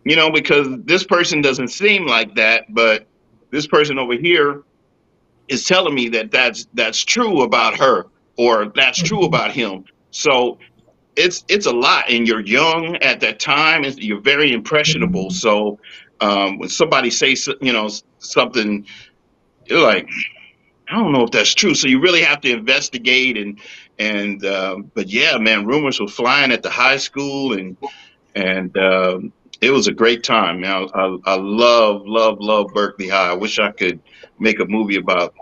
you know, because this person doesn't seem like that, but this person over here is telling me that that's true about her, or that's true Mhm. about him. So it's a lot, and you're young at that time, and you're very impressionable. Mhm. So when somebody says, you know, something, you're like, I don't know if that's true. So you really have to investigate, and but yeah, man, rumors were flying at the high school, and it was a great time. Now I love Berkeley High. I wish I could make a movie about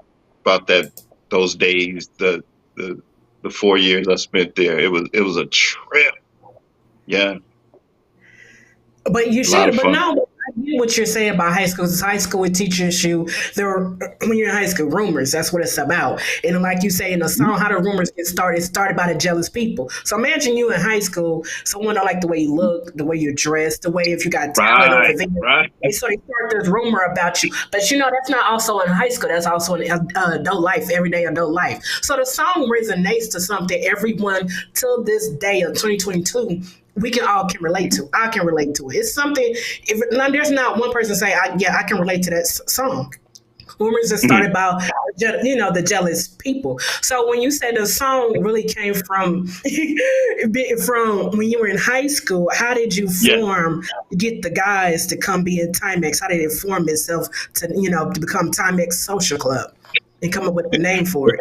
that, those days, the the 4 years I spent there. It was a trip. Yeah, But you a lot should. of But fun. no, I get what you're saying about high school. 'Cause high school would teaches you there when you're in high school rumors. That's what it's about. And like you say in the song, how the rumors get started. It's started by the jealous people. So imagine you in high school. Someone don't like the way you look, the way you're dressed, the way if you got talent over Right, there. right. So they start this rumor about you. But you know that's not also in high school. That's also in adult life, everyday adult life. So the song resonates to something everyone till this day of 2022 we can all can relate to. I can relate to it. It's something. If now, there's not one person say, "Yeah, I can relate to that song." Rumors that started Mhm. about the jealous people. So when you said the song really came from from when you were in high school, how did you Yeah, form get the guys to come be in Timex? How did it form itself to to become Timex Social Club and come up with the name for it?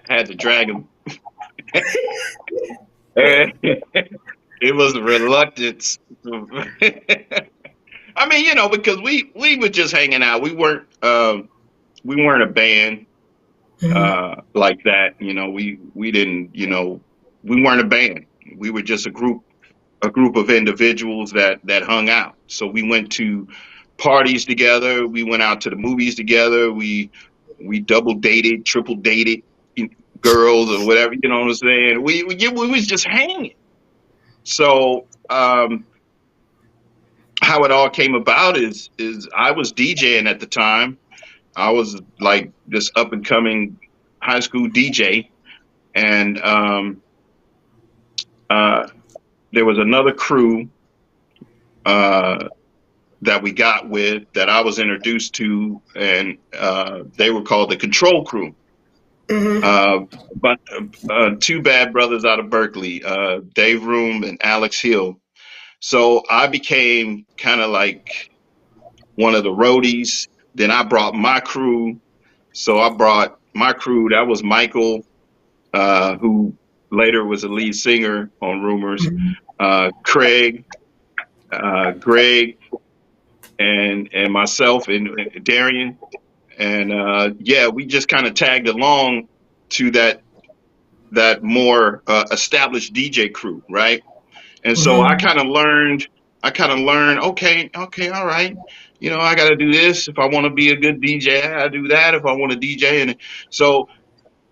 had to drag him. It was reluctance. I mean, you know, because we were just hanging out. We weren't a band Mhm. like that. You know, we didn't. You know, we weren't a band. We were just a group of individuals that hung out. So we went to parties together. We went out to the movies together. We double dated, triple dated girls or whatever. You know what I'm saying? We was just hanging. So how it all came about is I was DJing at the time. I was like this up and coming high school DJ, and uh, there was another crew uh, that we got with that I was introduced to, and they were called the Control Crew. Mhm. Uh, but two bad brothers out of Berkeley, Dave Room and Alex Hill. So I became kind of like one of the roadies. Then I brought my crew. So I brought my crew. That was Michael, who later was a lead singer on Rumors, Mhm. Craig, Greg, and myself and Darian. And yeah, we just kind of tagged along to that more established DJ crew, right? And so I Mhm. kind of learned. I kind of learned. Okay, okay, all right. You know, I got to do this if I want to be a good DJ. I got to do that if I want to DJ. And so,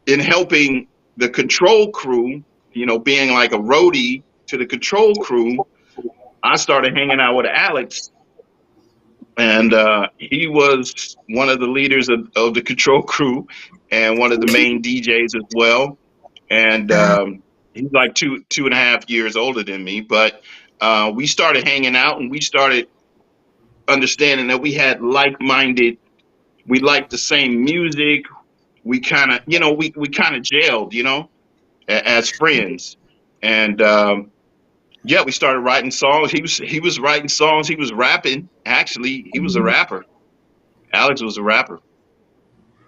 in helping the Control Crew, you know, being like a roadie to the Control Crew, I started hanging out with Alex, and he was one of the leaders of the Control Crew and one of the main DJs as well. And he's like two and a half years older than me, but we started hanging out and we started understanding that we had like-minded. We liked the same music. We kind of, you know, we kind of gelled, you know, as friends. And yeah, we started writing songs. He was writing songs. He was rapping. Actually, he was a Mhm. rapper. Alex was a rapper.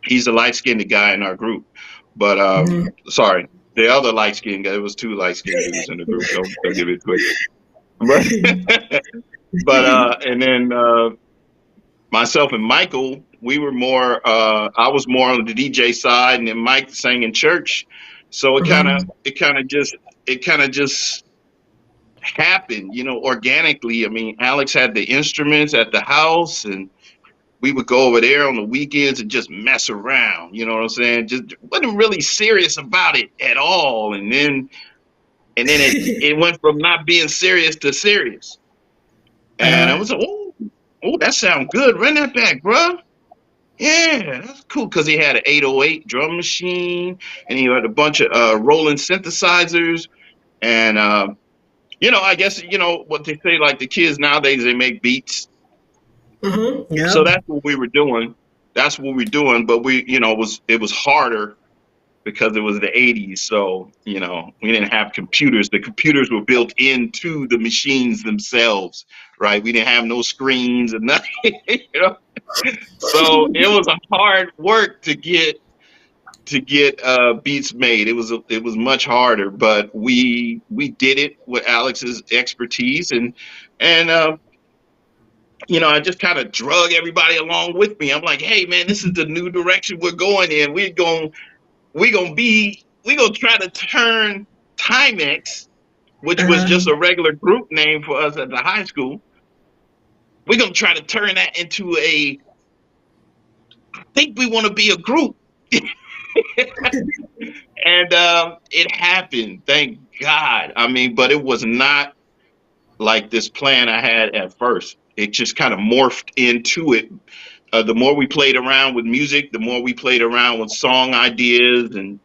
He's the light skinned guy in our group. But Mhm. sorry, the other light skinned guy. There was two light skinned dudes in the group. Don't give it quick. But and then myself and Michael, we were more. I was more on the DJ side, and then Mike sang in church. So Mhm. it kind of just happened, you know, organically. I mean, Alex had the instruments at the house, and we would go over there on the weekends and just mess around. You know what I'm saying? Just wasn't really serious about it at all. And then it went from not being serious to serious. And I Uh-huh. was like, oh, that sounds good. Run that back, bro. Yeah, that's cool because he had an 808 drum machine and he had a bunch of rolling synthesizers. And I guess what they say, like the kids nowadays, they make beats. Yep. So that's what we were doing. That's what we're doing. But it was harder because it was the 80s. So, we didn't have computers. The computers were built into the machines themselves, right? We didn't have no screens and nothing, So it was a hard work to get beats made. It was much harder, but we did it with Alex's expertise, and I just kind of drug everybody along with me. I'm like, hey man, this is the new direction we're going in. We're gonna try to turn Timex, which was just a regular group name for us at the high school. We're gonna try to turn that into I think we want to be a group. And it happened, thank God. I mean, but it was not like this plan I had at first. It just kind of morphed into it. The more we played around with music, the more we played around with song ideas, and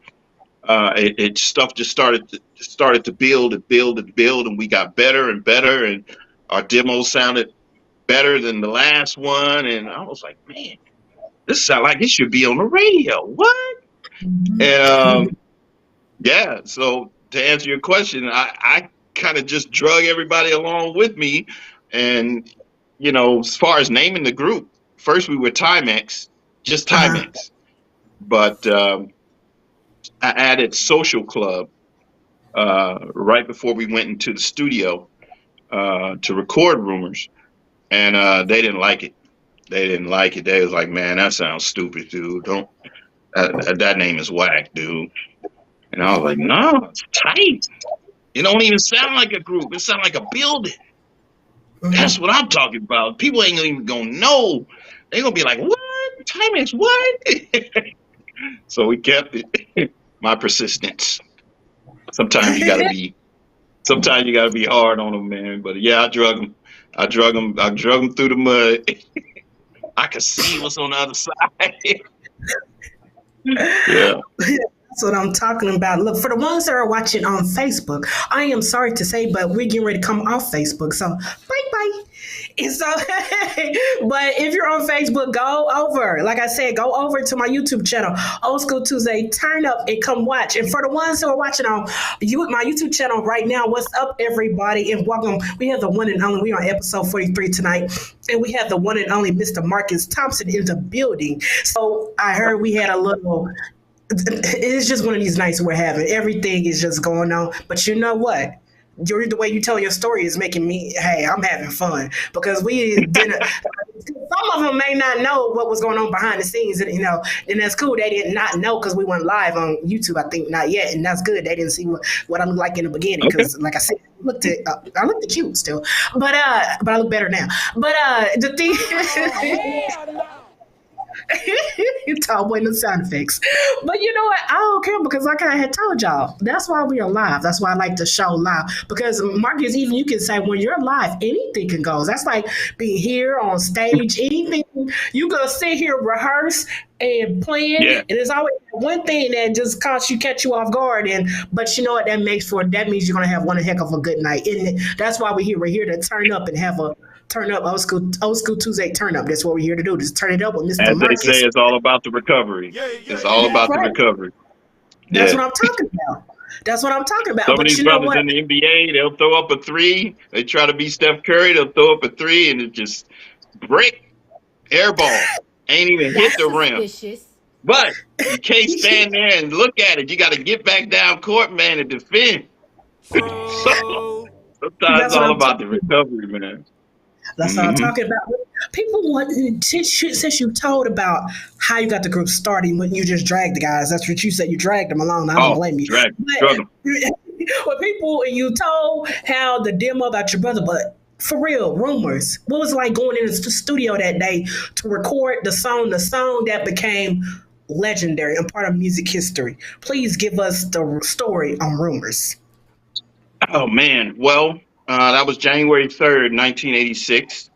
stuff just started to build and build and build, and we got better and better, and our demos sounded better than the last one. And I was like, man, this sounds like it should be on the radio. What? And yeah, so to answer your question, I kind of just drug everybody along with me. And, as far as naming the group, first we were Timex, just Timex. But I added Social Club right before we went into the studio to record Rumors. And they didn't like it. They didn't like it. They was like, man, that sounds stupid, dude. Don't that name is whack, dude. And I was like, no, it's tight. It don't even sound like a group. It sounds like a building. That's what I'm talking about. People ain't even gonna know. They're gonna be like, what? Timex, what? So we kept it. My persistence. Sometimes you gotta be hard on them, man. But yeah, I drug them. I drug them through the mud. I could see what's on the other side. Yeah. That's what I'm talking about. Look, for the ones that are watching on Facebook, I am sorry to say, but we're getting ready to come off Facebook. So bye. And so, but if you're on Facebook, go over. Like I said, go over to my YouTube channel, Old School Tuesday, turn up and come watch. And for the ones who are watching on my YouTube channel right now, what's up, everybody? And welcome. We have the one and only, we are on episode 43 tonight. And we have the one and only Mr. Marcus Thompson in the building. So I heard we had a little... It's just one of these nights we're having. Everything is just going on. But you know what? The way you tell your story is making me, hey, I'm having fun. Because we didn't, some of them may not know what was going on behind the scenes. And that's cool. They did not know because we went live on YouTube, I think, not yet. And that's good. They didn't see what I look like in the beginning. Because, like I said, I looked at you still. But I look better now. But the thing... Tall boy, no sound effects. But you know what? I don't care because, like I had told y'all, that's why we are live. That's why I like to show live. Because Marcus, even you can say when you're live, anything can go. That's like being here on stage. Anything you gonna sit here, rehearse and plan, and there's always one thing that just catch you off guard. But you know what? That means you're gonna have one heck of a good night. And that's why we're here. We're here to turn up and have a turn up, old school Tuesday turn up. That's what we're here to do. Just turn it up with Mr. Marcus. As they say, it's all about the recovery. It's all about the recovery. That's what I'm talking about. That's what I'm talking about. Some of these brothers in the NBA, they'll throw up a three. They try to be Steph Curry. They'll throw up a three, and it just brick, air ball. Ain't even hit the rim. But you can't stand there and look at it. You got to get back down court, man, and defend. So sometimes it's all about the recovery, man. That's what I'm talking about. People want, since you told about how you got the group starting when you just dragged the guys. That's what you said. You dragged them along. I don't blame you. Drag them. Well, people, you told how the demo about your brother, but for real, Rumors. What was it like going into the studio that day to record the song that became legendary and part of music history? Please give us the story on Rumors. Oh, man. Well, that was January 3rd, 1986.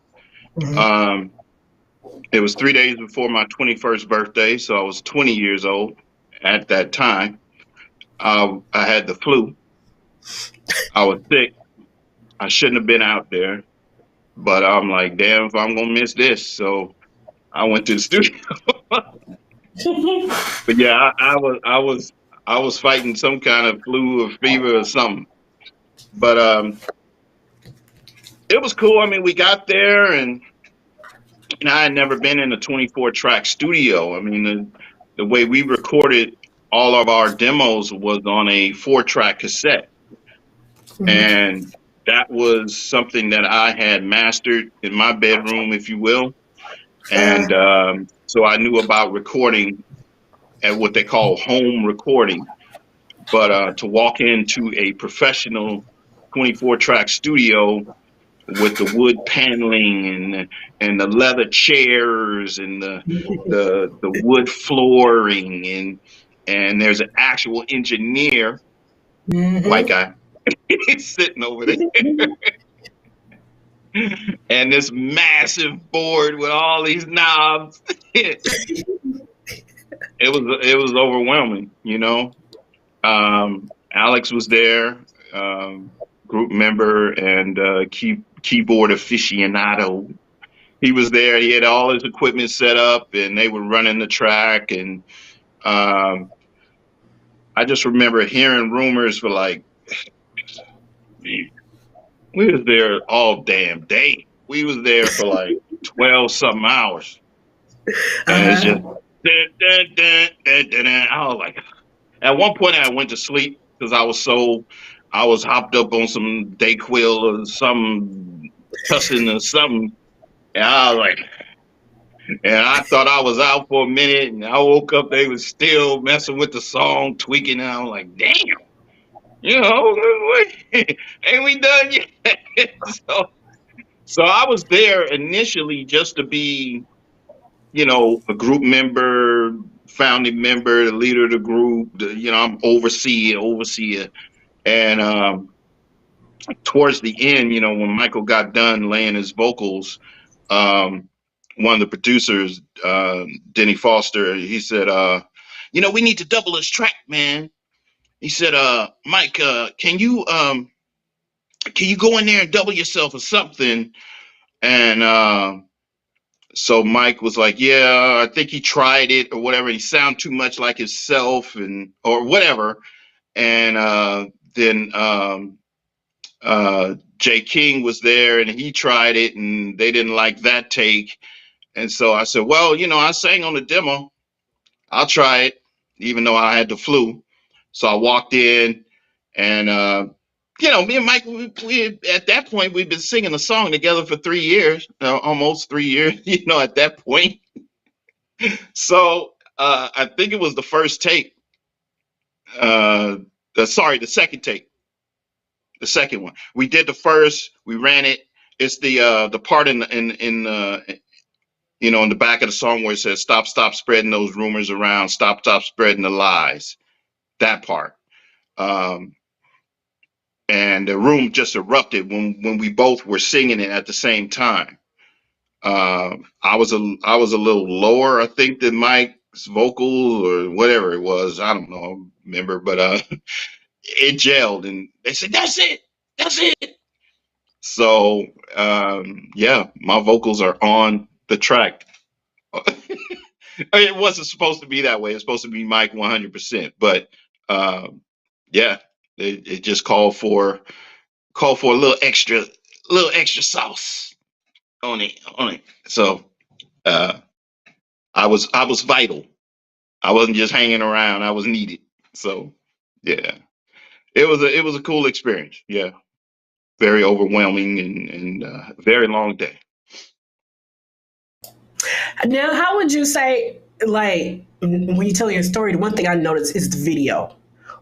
It was 3 days before my 21st birthday, so I was 20 years old at that time. I had the flu. I was sick. I shouldn't have been out there, but I'm like, damn, if I'm gonna miss this, so I went to the studio. But yeah, I was fighting some kind of flu or fever or something. But it was cool. I mean, we got there, and I had never been in a 24 track studio. I mean, the way we recorded all of our demos was on a 4 track cassette, and that was something that I had mastered in my bedroom, if you will. And so I knew about recording at what they call home recording. But to walk into a professional 24 track studio with the wood paneling and the leather chairs and the wood flooring and there's an actual engineer, white guy, sitting over there, and this massive board with all these knobs. It was overwhelming, you know. Alex was there, group member and keyboard aficionado. He was there. He had all his equipment set up, and they were running the track. And um, I just remember hearing rumors for like, we was there all damn day. We was there for like 12 something hours, and it's just. Dun, dun, dun, dun, dun, dun. I was like, at one point I went to sleep because I was hopped up on some Dayquil or some cussing or something, and I was like, and I thought I was out for a minute, and I woke up, they was still messing with the song, tweaking, and I was like, damn, you know, ain't we done yet? so, so I was there initially just to be, you know, a group member, founding member, the leader of the group, you know, I'm overseer. And towards the end, you know, when Michael got done laying his vocals, um, one of the producers, Denny Foster, he said, you know, we need to double this track, man. He said, Mike, can you go in there and double yourself or something? And so Mike was like, yeah, I think he tried it or whatever. He sounded too much like himself and or whatever. And then Jay King was there and he tried it and they didn't like that take. And so I said, well, you know, I sang on the demo. I'll try it, even though I had the flu. So I walked in and, you know, me and Mike, we at that point, we've been singing a song together for 3 years, almost 3 years, you know, at that point. So I think it was the first take. The second take. The second one. We did the first. We ran it. It's the part in you know, in the back of the song where it says "Stop, stop spreading those rumors around. Stop, stop spreading the lies." That part. Um, and the room just erupted when we both were singing it at the same time. I was a little lower, I think, than Mike's vocals or whatever it was. I don't know, remember, but it gelled, and they said, "That's it, that's it." So yeah, my vocals are on the track. It wasn't supposed to be that way. It's supposed to be Mike 100%, but um, yeah, it just called for a little extra sauce on it. So uh, I was vital. I wasn't just hanging around. I was needed. So yeah, it was a cool experience. Yeah, very overwhelming and very long day. Now, how would you say, like, when you tell your story, the one thing I noticed is the video.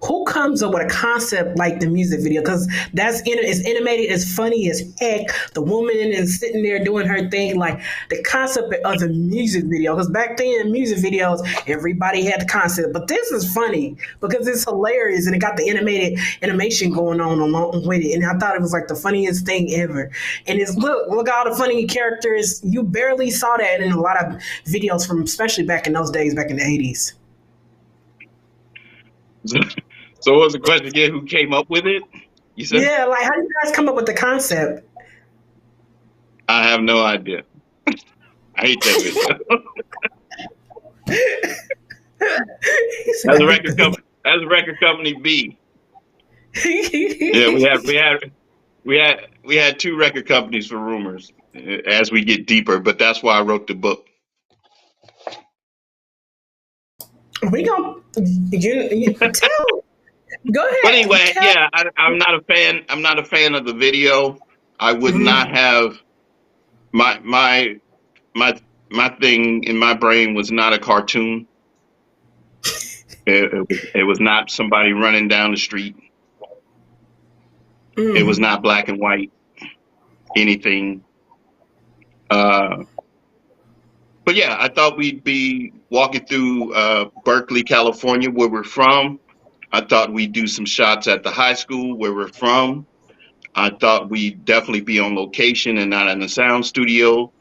Who comes up with a concept like the music video? Because it's animated, it's funny as heck. The woman is sitting there doing her thing, like the concept of the music video. Because back then, music videos, everybody had the concept, but this is funny because it's hilarious and it got the animation going on along with it. And I thought it was like the funniest thing ever. And it's look all the funny characters. You barely saw that in a lot of videos from, especially back in those days, back in the 80s. So what was the question again? Who came up with it? You said? Yeah, like how do you guys come up with the concept? I have no idea. I hate that video. He said, I hate the video. As a record company B. Yeah, we had two record companies for Rumors as we get deeper, but that's why I wrote the book. We gonna you tell. Go But ahead, anyway, tell. yeah, I'm not a fan. I'm not a fan of the video. I would not Mhm. have my my my my thing in my brain was not a cartoon. It was not somebody running down the street. It was Mm. not black and white. Anything. Uh, but yeah, I thought we'd be walking through Berkeley, California, where we're from. I thought we'd do some shots at the high school where we're from. I thought we'd definitely be on location and not in the sound studio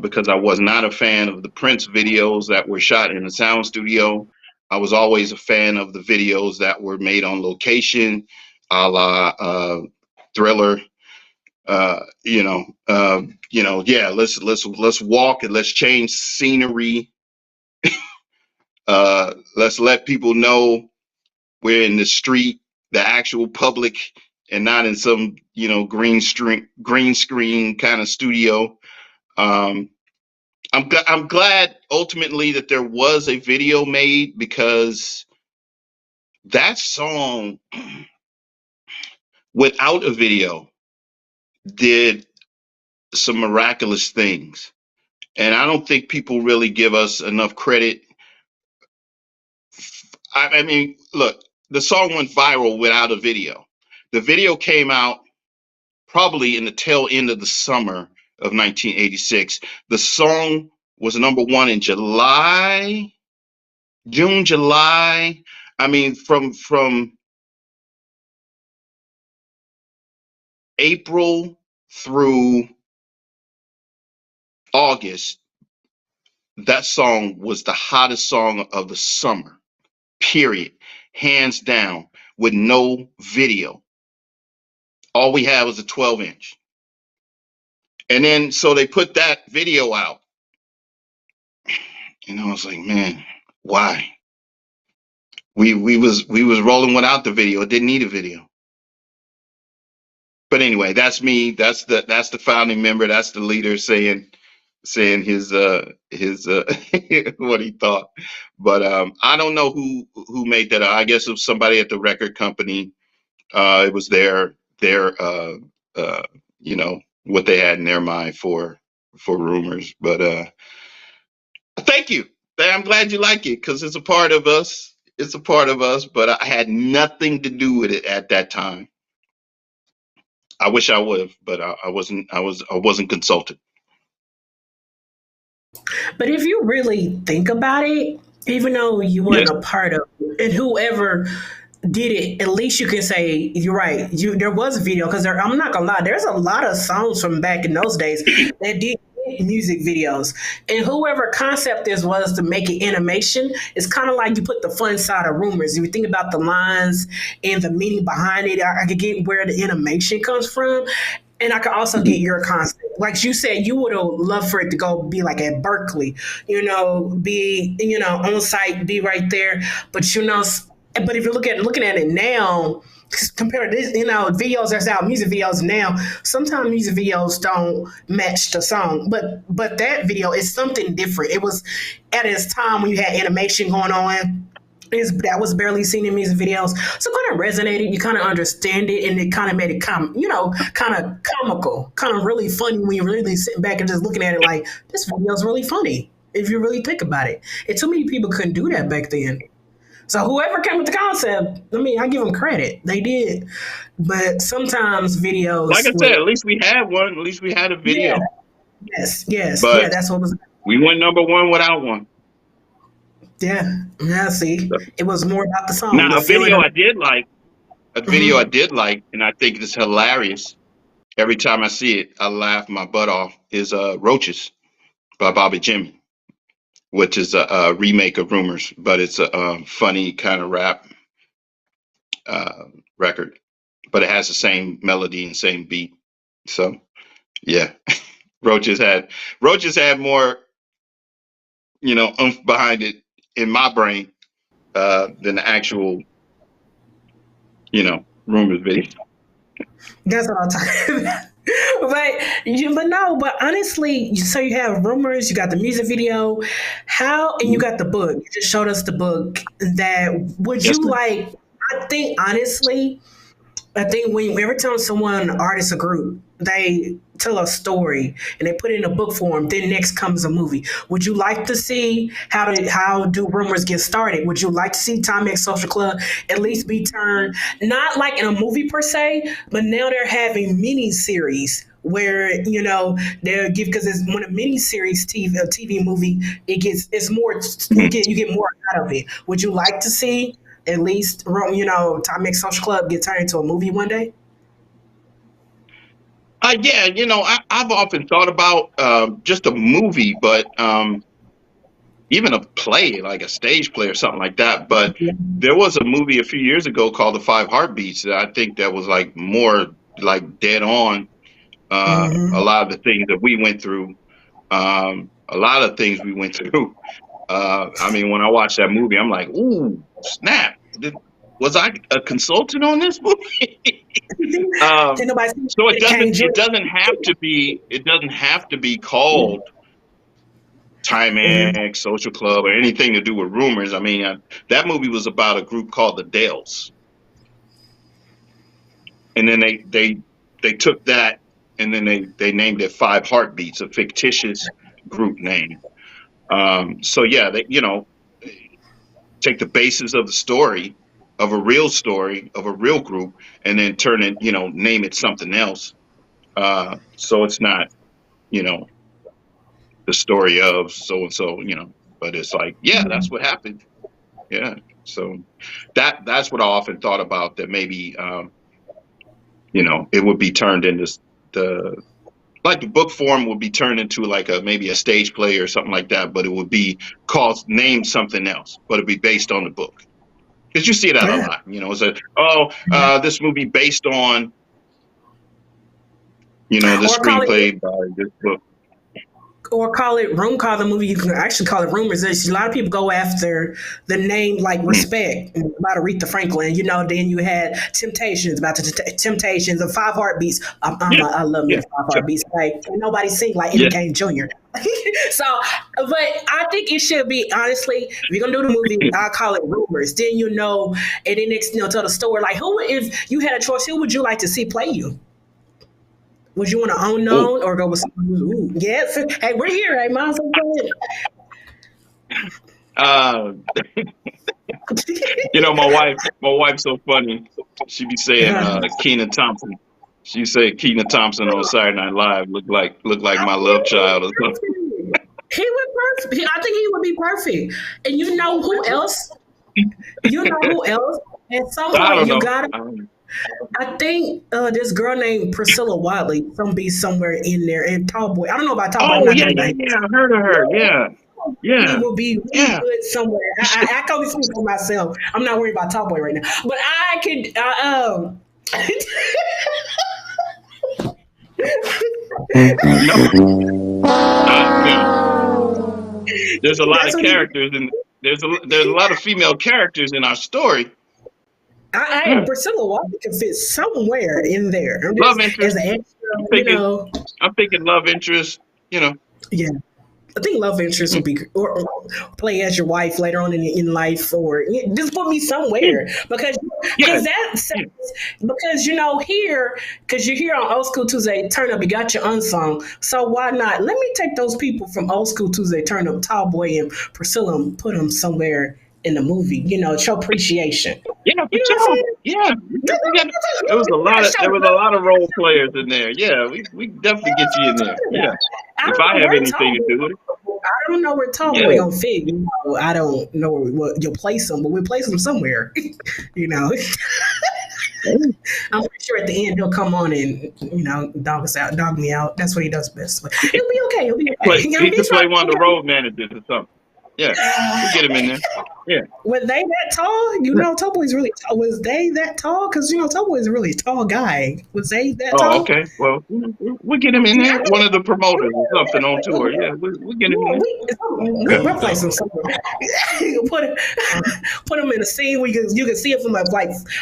because I was not a fan of the Prince videos that were shot in the sound studio. I was always a fan of the videos that were made on location, a la Thriller. Yeah. Let's walk and let's change scenery. Let's let people know we're in the street, the actual public, and not in some green screen kind of studio. Um, I'm glad ultimately that there was a video made because that song without a video did some miraculous things. And I don't think people really give us enough credit. I mean, look, the song went viral without a video. The video came out probably in the tail end of the summer of 1986. The song was number one in June, July. I mean, from April through August, that song was the hottest song of the summer, period, hands down, with no video. All we had was a 12-inch. And then so they put that video out. And I was like, man, why? We was rolling without the video. It didn't need a video. But anyway, that's me. That's the founding member. That's the leader saying his what he thought. But I don't know who made that. I guess it was somebody at the record company. It was their uh, what they had in their mind for Rumors. But thank you. I'm glad you like it because it's a part of us. It's a part of us. But I had nothing to do with it at that time. I wish I would have, but I wasn't. I wasn't consulted. But if you really think about it, even though you Yes. weren't a part of it, and whoever did it, at least you can say you're right. There was a video because I'm not gonna lie, there's a lot of songs from back in those days that did music videos, and whoever concept this was to make it animation. It's kind of like you put the fun side of Rumors. If you think about the lines and the meaning behind it, I could get where the animation comes from. And I could also get your concept. Like you said, you would have loved for it to go be like at Berkeley, be, on site, be right there. But, but if you're looking at it now, compared to this, videos that's out, music videos now, sometimes music videos don't match the song. But that video is something different. It was at its time when you had animation going on that was barely seen in music videos. So kind of resonated. You kind of understand it, and it kind of made it kind of comical, kind of really funny when you really sitting back and just looking at it like this video is really funny if you really think about it. And too many people couldn't do that back then. So whoever came with the concept, I give them credit. They did. But sometimes Like videos I said, at least we had one. At least we had a yeah, video. yes, yeah, But that's what was. we went number one without one. Yeah, see, it was more about the song, Now, the a feeling video of. I did like, Mhm. and I think it's hilarious. Every time I see it, I laugh my butt off. Is "Roaches" by Bobby Jimmy, which is a remake of Rumors, but it's a funny kind of rap uh, record. but it has the same melody and same beat. So yeah, Roaches had more, oomph behind it in my brain than the actual, Rumors video. That's what I'm talking about. But honestly, so you have Rumors, you got the music video, and you got the book. You just showed us the book. That would Yes, you sir. like? I think honestly, I think when every time someone artist a group, they tell a story and they put it in a book form, then next comes a movie. Would you like to see how do Rumors get started? Would you like to see Timex Social Club at least be turned not like in a movie per se, but now they're having mini series where they'll give, because it's when a mini series TV movie, it's more, you get more out of it. Would you like to see at least Timex Social Club get turned into a movie one day? Yeah, I've often thought about just a movie, but even a play, like a stage play or something like that. But there was a movie a few years ago called The Five Heartbeats that I think that was like more like dead on a Mm-hmm. lot of the things that we went through. A lot of things we went through. I mean, when I watched that movie, I'm like, ooh, snap! Was I a consultant on this movie? Can nobody see So it doesn't Kane Jr.? it doesn't have to be called Mhm. Timex, Social Club, or anything to do with Rumors. I mean, that movie was about a group called the Dells, and then they took that and then they named it Five Heartbeats, a fictitious group name. So yeah, they take the basis of the story story of a real group and then turn it, name it something else. So it's not, you know, the story of so and so, but it's like, yeah, that's what happened. Yeah. So that's what I often thought about, that maybe it would be turned into the like the book form would be turned into like maybe a stage play or something like that, but it would be called named something else, but it'd be based on the book. Because you see that a Yeah. lot, it's a this movie based on this Or call it screenplay by this book. call the movie. You can actually call it Rumors. A lot of people go after the name like Mm. Respect about Aretha Franklin. Then you had Temptations about the Temptations of Five Heartbeats. Yeah, I love me yeah, a Five sure. Heartbeats. Like can't nobody sing like Eddie Yeah. Kane Jr. So, but I think it should be honestly. If you're gonna do the movie, I'll call it Rumors. Then and then next tell the story. Like who, if you had a choice, who would you like to see play you? Would you want to Oh, unknown or go with someone who's, ooh, yes? Hey, we're here. Hey, might as well go ahead. uh, my wife's so funny. She be saying Keena Thompson. She said Keena Thompson on Saturday Night Live look like my love child or something. He would perfect. I think he would be perfect. And you know who else? You know who else? At some I point, don't you know. gotta. I think this girl named Pricilla Watley, some be somewhere in there, and Tallboy. I don't know about Tallboy. I'm Oh not yeah, talking yeah, about him. yeah. I heard of her. Yeah, He yeah, will be really yeah. good somewhere. I can only speak for myself. I'm not worried about Tallboy right now, but I could. No, there's a lot That's of what he. characters and there's a lot of female characters in our story. I Yeah. Priscilla Walker can fit somewhere in there. I'm Love just as interest. an extra, I'm you thinking. know. I'm thinking love interest. Yeah, I think love interest would Mm, be, or play as your wife later on in life, or just put me yeah, somewhere yeah, because that's yeah. because here because you're here on Old School Tuesday Turn Up. You got your unsung, so why not? Let me take those people from Old School Tuesday Turn Up, Tallboy and Priscilla, and put them somewhere in the movie. Show appreciation. Yeah, for You know what I'm sure. saying? Yeah, there was a lot of role players in there. Yeah, we definitely get you in there. Yeah, I if don't I know have where anything to Tallboy. do with it. I don't know where Tallboy Yeah. gonna fit. I don't know what you'll place him, but we'll place him somewhere. you know, I'm pretty sure at the end he'll come on and dog us out, dog me out. That's what he does best. But he'll be okay. He'll be okay. He could He's right. play one of the road managers or something. Yeah, we get him in there. Yeah. Were they that tall? You Yeah. know, Toboy's really tall. Was they that tall? Because, you know, Toboy's a really tall guy. Was they that Oh, tall? okay. Well, we get him in Yeah, I there. One of the promoters or something on tour. think Yeah, we get him in yeah, there. we replace them somewhere. put put them in a scene where you can see it for like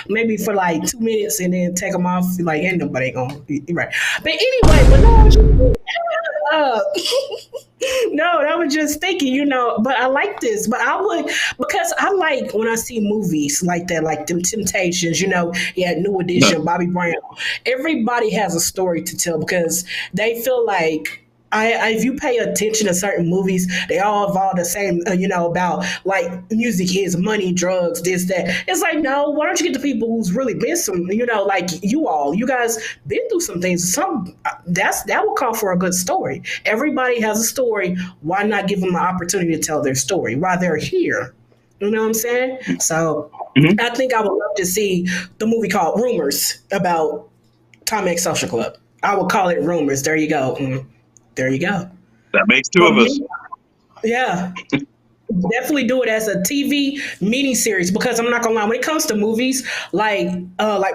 maybe for like 2 minutes and then take them off. Like, ain't nobody gonna be right. But anyway, but no, uh, no, I was just thinking, you know. But I like this. But I would because I like when I see movies like that, like them Temptations. You know, yeah, New No. Edition, Bobby Brown. Everybody has a story to tell because they feel like if you pay attention to certain movies, they all involve the same, you know, about like music is money, drugs, this, that. It's like, no, why don't you get the people who's really been some, you know, like you guys been through some things. That will call for a good story. Everybody has a story. Why not give them the opportunity to tell their story while they're here? You know what I'm saying? So Hmm. I think I would love to see the movie called Rumors about Timex Social Club. I would call it Rumors. There you go. There you go. That makes two But of us. me, yeah, definitely do it as a TV miniseries because I'm not gonna lie. When it comes to movies, like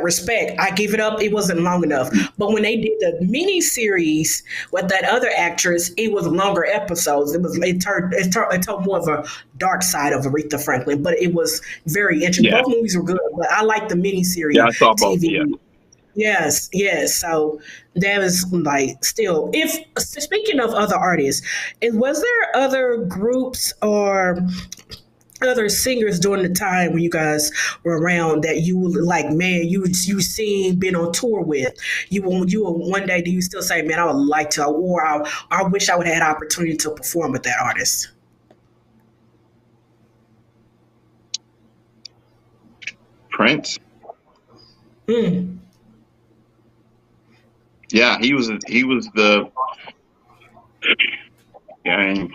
Respect, I give it up. It wasn't long enough. But when they did the miniseries with that other actress, it was longer episodes. It told more of a dark side of Aretha Franklin, but it was very interesting. Yeah. Both movies were good, but I like the Yeah, I miniseries saw both. Yeah. TV. Yes, yes. So that was like still. If speaking of other artists, was there other groups or other singers during the time when you guys were around that you were like, man, you seen been on tour with? You will one day do you still say, man, I would like to, or I wish I would have had opportunity to perform with that artist? Prince. Mm. Yeah, he was the. Yeah, and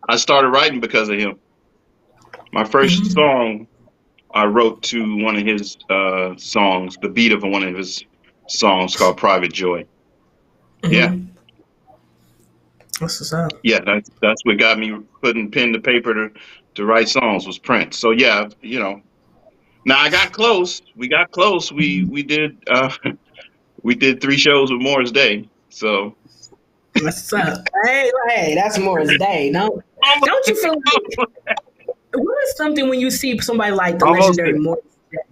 I started writing because of him. My first Mm-hmm. song I wrote to one of his songs, the beat of one of his songs called "Private Joy." Yeah, Mm-hmm. That's what's up. yeah, that's what got me putting pen to paper to write songs was Prince. So yeah, you know. Now I got close. We got close. We did we did 3 shows with Morris Day. So What's up? Hey, that's Morris Day. Don't you feel like what is something when you see somebody like the almost legendary there. Morris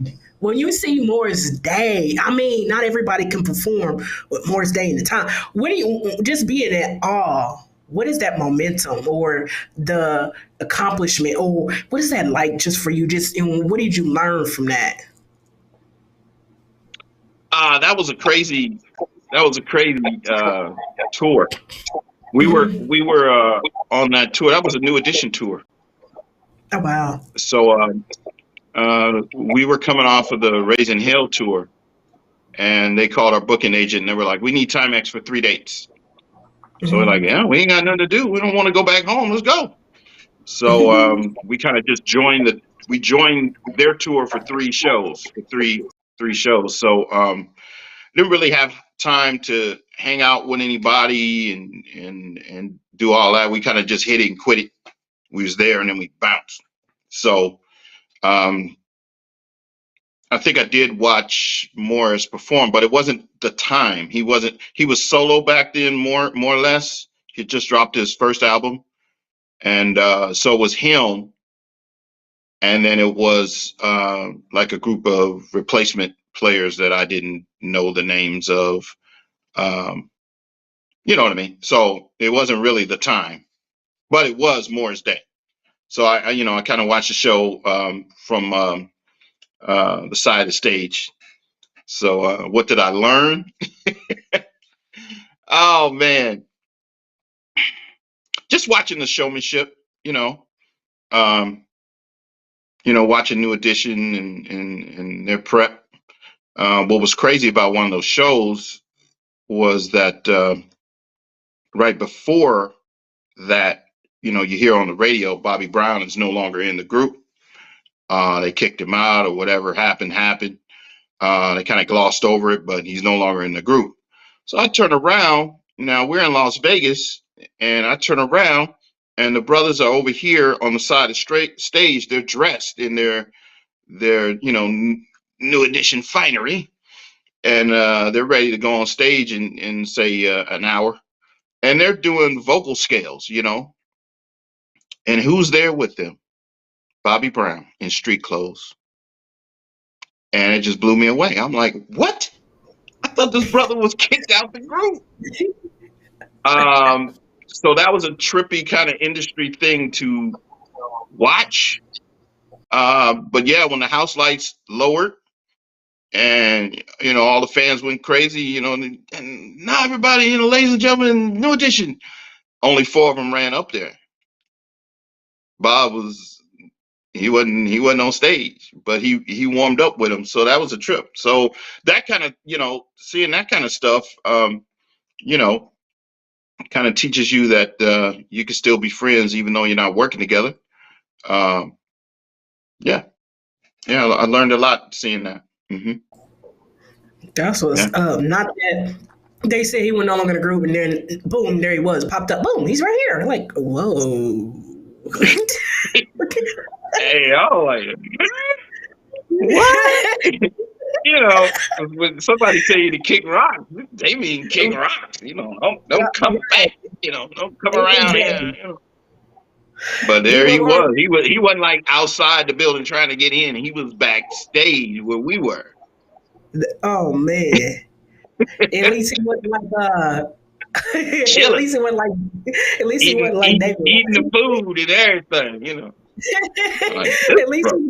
Day? When you see Morris Day, I mean, not everybody can perform with Morris Day in the time. What do you just being at awe? What is that momentum or the accomplishment or what is that like just for you? Just and what did you learn from that? That was a crazy tour. We were on that tour. That was a New Edition tour. Oh wow. So we were coming off of the Raising Hell tour, and they called our booking agent, and they were like, "We need Timex for 3 dates." So we're like, Mm-hmm. "Yeah, we ain't got nothing to do. We don't want to go back home. Let's go." So we kind of just joined their tour for 3 shows, for three shows. So didn't really have time to hang out with anybody and do all that. We kind of just hit it and quit it. We was there and then we bounced. So um, I think I did watch Morris perform, but it wasn't the time. He was solo back then, more or less. He just dropped his first album, and so it was him. And then it was like a group of replacement players that I didn't know the names of. Um, you know what I mean? So it wasn't really the time, but it was Morris Day. So I kind of watched the show from the side of the stage. So what did I learn? Oh man, just watching the showmanship. You know, um, watching New Edition and their prep. What was crazy about one of those shows was that right before that, you hear on the radio Bobby Brown is no longer in the group. They kicked him out or whatever happened. They kind of glossed over it, but he's no longer in the group. So I turn around. Now we're in Las Vegas, and I turn around, and the brothers are over here on the side of straight stage. They're dressed in their new edition finery, and they're ready to go on stage in say an hour, and they're doing vocal scales, and who's there with them? Bobby Brown in street clothes, and it just blew me away. I'm like, what? I thought this brother was kicked out the group. So that was a trippy kind of industry thing to watch. But yeah, when the house lights lowered and all the fans went crazy, and now everybody, ladies and gentlemen, new edition. Only 4 of them ran up there. Bob he wasn't on stage, but he warmed up with them, so that was a trip. So that kind of seeing that kind of stuff, you know, kind of teaches you that you can still be friends even though you're not working together. Um, yeah, yeah, I learned a lot seeing that. Hmm. That's what's Yeah. up. Not that they said he went no longer in the group, and then boom, there he was, popped up. Boom, he's right here. Like, whoa. Hey, I was like, what? When somebody tell you to kick rocks, they mean kick rocks. Don't come back. Don't come around here. Exactly. But He there he was like, was. He wasn't like outside the building trying to get in. He was backstage where we were. oh man. At least he wasn't like at Chilling, least he wasn't like at least he eating, wasn't like eating, David. eating the food and everything. Like this, at least bro.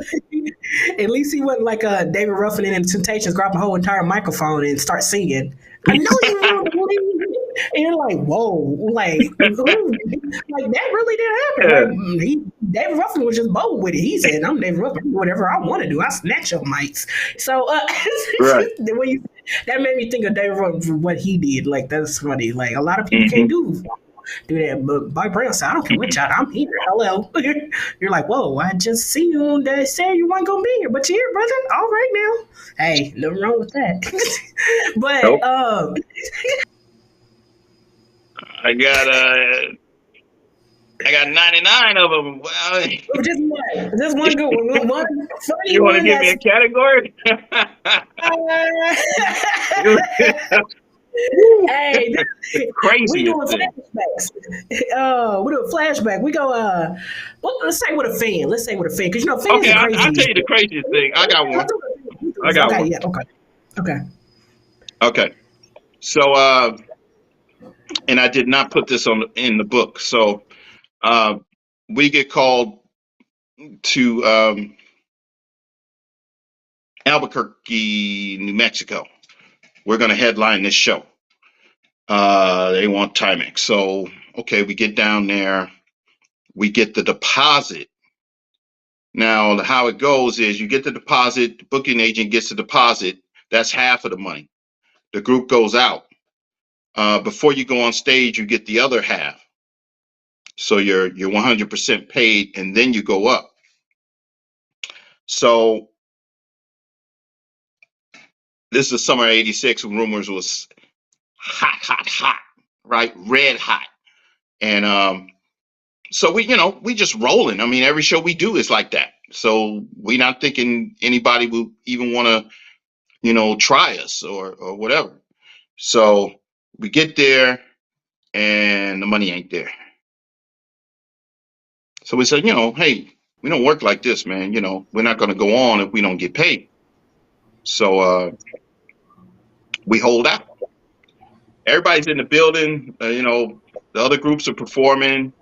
at least he wasn't like David Ruffin in the Temptations, grab a whole entire microphone and start singing. I know you want to leave. And you're like, whoa, like who? Like that really did happen. Yeah, Like David Ruffin was just bold with it. He said, "I'm David Ruffin. I do whatever I want to do. I snatch your mics." So right. when you, that made me think of David Ruffin for what he did. Like that's funny. Like a lot of people can't Hmm. do that. But Bobby Brown said, I don't care what y'all, I'm here. Hello. You're like, whoa, I just see you that said you weren't gonna be here, but you're here, brother. All right now. Hey, nothing wrong with that. but Nope. I got 99 of them. Well, just one good one. One funny you want to one give me that's a category? Woo, hey, the we craziest doing thing. flashbacks. We do a flashback. We go. Well, let's say with a fan. Let's say with a fan, because fans Okay, are I'll crazy. tell you the craziest thing. I got one. I got Okay, one. yeah, okay. Okay. So, and I did not put this in the book. So, uh, we get called to Albuquerque, New Mexico. We're going to headline this show. They want Timex. So, okay, we get down there. We get the deposit. Now, how it goes is you get the deposit, the booking agent gets the deposit. That's half of the money. The group goes out. Before you go on stage, you get the other half. So you're 100% paid, and then you go up. So this is summer '86 when Rumors was hot, hot, hot, right? Red hot. And so we just rolling. I mean, every show we do is like that. So we not thinking anybody will even want to, try us or whatever. So we get there and the money ain't there. So we said, hey, we don't work like this, man. We're not going to go on if we don't get paid. So we hold out. Everybody's in the building. The other groups are performing.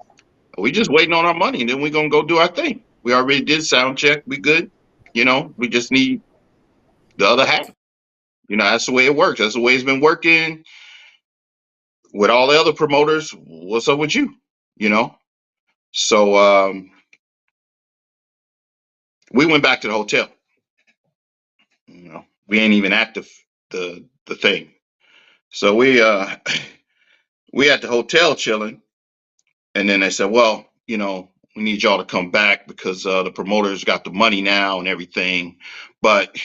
We just waiting on our money, and then we're gonna go do our thing. We already did sound check. We good. We just need the other half. That's the way it works. That's the way it's been working with all the other promoters. What's up with you? You know. So we went back to the hotel. We ain't even at the thing. So we we at the hotel chilling, and then they said, well, we need y'all to come back because the promoters got the money now and everything. But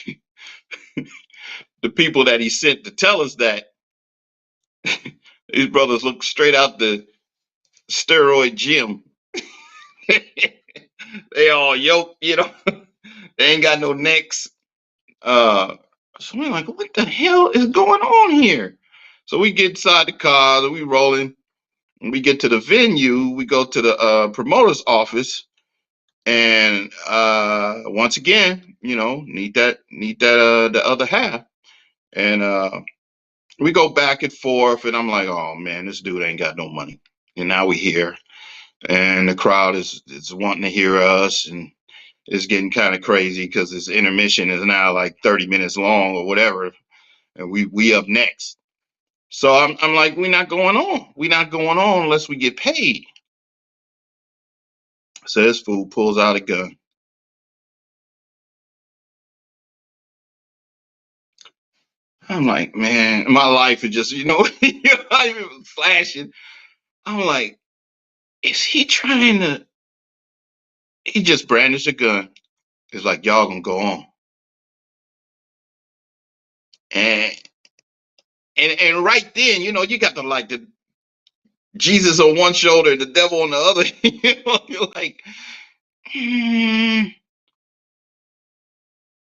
the people that he sent to tell us that these brothers look straight out the steroid gym. They all yoked, they ain't got no necks. So we're like, what the hell is going on here? So we get inside the car, we rolling. When we get to the venue, we go to the promoter's office, and once again, need that the other half, and we go back and forth, and I'm like, oh man, this dude ain't got no money, and now we here, and the crowd is wanting to hear us, and it's getting kind of crazy because this intermission is now like 30 minutes long or whatever, and we up next. So I'm like, we're not going on. We're not going on unless we get paid. So this fool pulls out a gun. I'm like, man, my life is just, not even flashing. I'm like, is he trying to? He just brandished a gun. It's like, y'all gonna go on. And and right then, you got the Jesus on one shoulder, the devil on the other. You're like,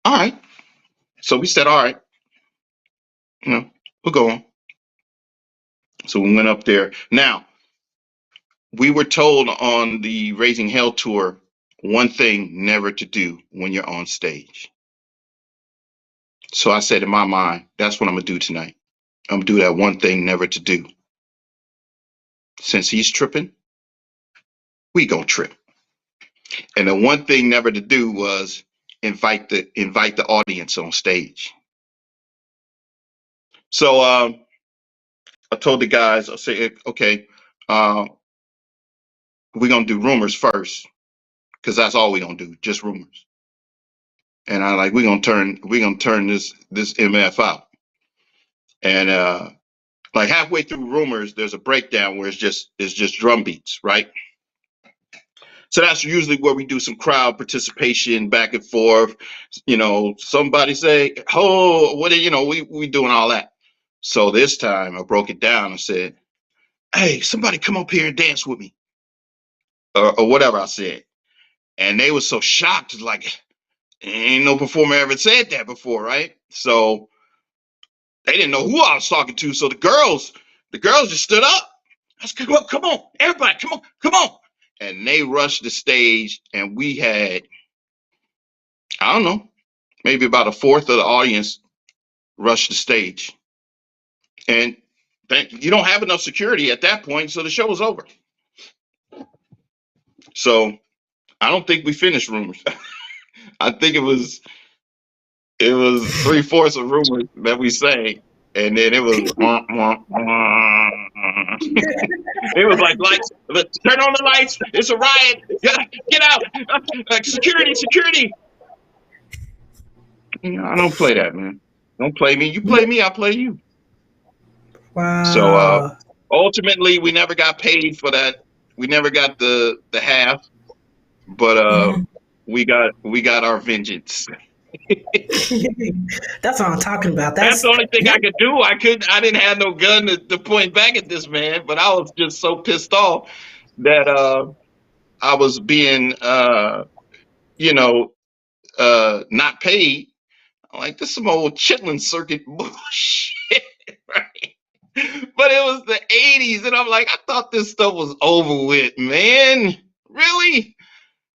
all right. So we said, all right, we'll go on. So we went up there. Now, we were told on the Raising Hell tour one thing never to do when you're on stage. So I said in my mind, that's what I'm going to do tonight. I'm going to do that one thing never to do. Since he's tripping, we going to trip. And the one thing never to do was invite the audience on stage. So I told the guys, I said, okay, we're going to do rumors first, because that's all we're going to do, just rumors. And I like, we're going to turn this MF out. And like halfway through rumors, there's a breakdown where it's just drum beats, right? So that's usually where we do some crowd participation back and forth. Somebody say, oh, what we doing all that. So this time I broke it down and said, hey, somebody come up here and dance with me. Or whatever I said. And they were so shocked, like, ain't no performer ever said that before, right? So they didn't know who I was talking to. So the girls just stood up. I said, come on, everybody, come on. And they rushed the stage, and we had, I don't know, maybe about a fourth of the audience rushed the stage. And you don't have enough security at that point, so the show was over. So I don't think we finished rumors. I think it was 3/4 of rumors that we sang, and then it was it was like, lights, turn on the lights, it's a riot, get out, security. I don't play that, man. Don't play me. You play me, I play you. Wow. So ultimately, we never got paid for that. We never got the half, but we got our vengeance. That's what I'm talking about. That's the only thing I could do. I didn't have no gun to point back at this man, but I was just so pissed off that I was being not paid. I'm like, this is some old chitlin circuit bullshit, right? But it was the 80s, and I'm like, I thought this stuff was over with, man. Really?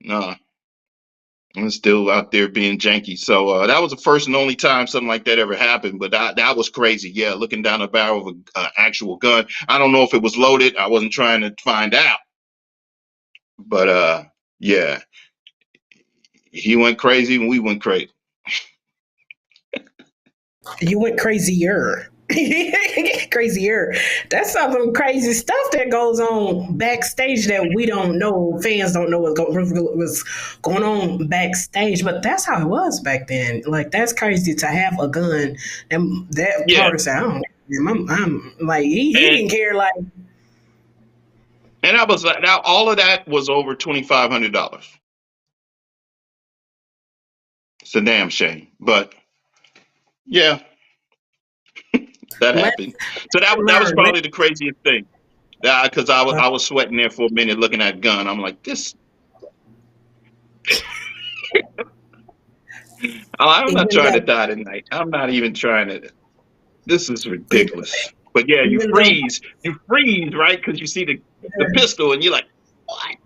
No. I'm still out there being janky. So that was the first and only time something like that ever happened. But that was crazy. Yeah, looking down the barrel of an actual gun. I don't know if it was loaded. I wasn't trying to find out. But yeah, he went crazy and we went crazy. You went crazier. Crazier. That's some crazy stuff that goes on backstage that we don't know. Fans don't know what's going on backstage, but that's how it was back then. Like, that's crazy to have a gun and that person. I'm like, he didn't care. Like, and I was like, now all of that was over $2,500. It's a damn shame, but yeah. That happened. So that was probably the craziest thing. Because I was sweating there for a minute looking at gun. I'm like, this I'm not Even trying to though, die tonight. I'm not even trying to. This is ridiculous. But yeah, even though, you freeze, right? Because you see the pistol, and you're like, what?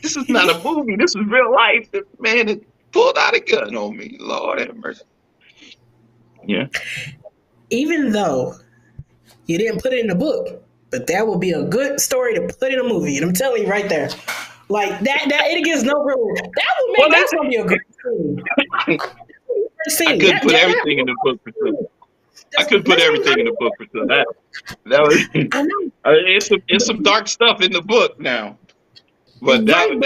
This is not a movie. This is real life. The man had pulled out a gun on me. Lord have mercy. Yeah. even though you didn't put it in the book, but that would be a good story to put in a movie. And I'm telling you right there, like that it gets no real. That would Well, make that's gonna be a great scene. Great I scene. couldn't That put that everything in the book for sure. I couldn't put that's what everything in the book for sure. That was I know. it's some dark stuff in the book now. But Right, but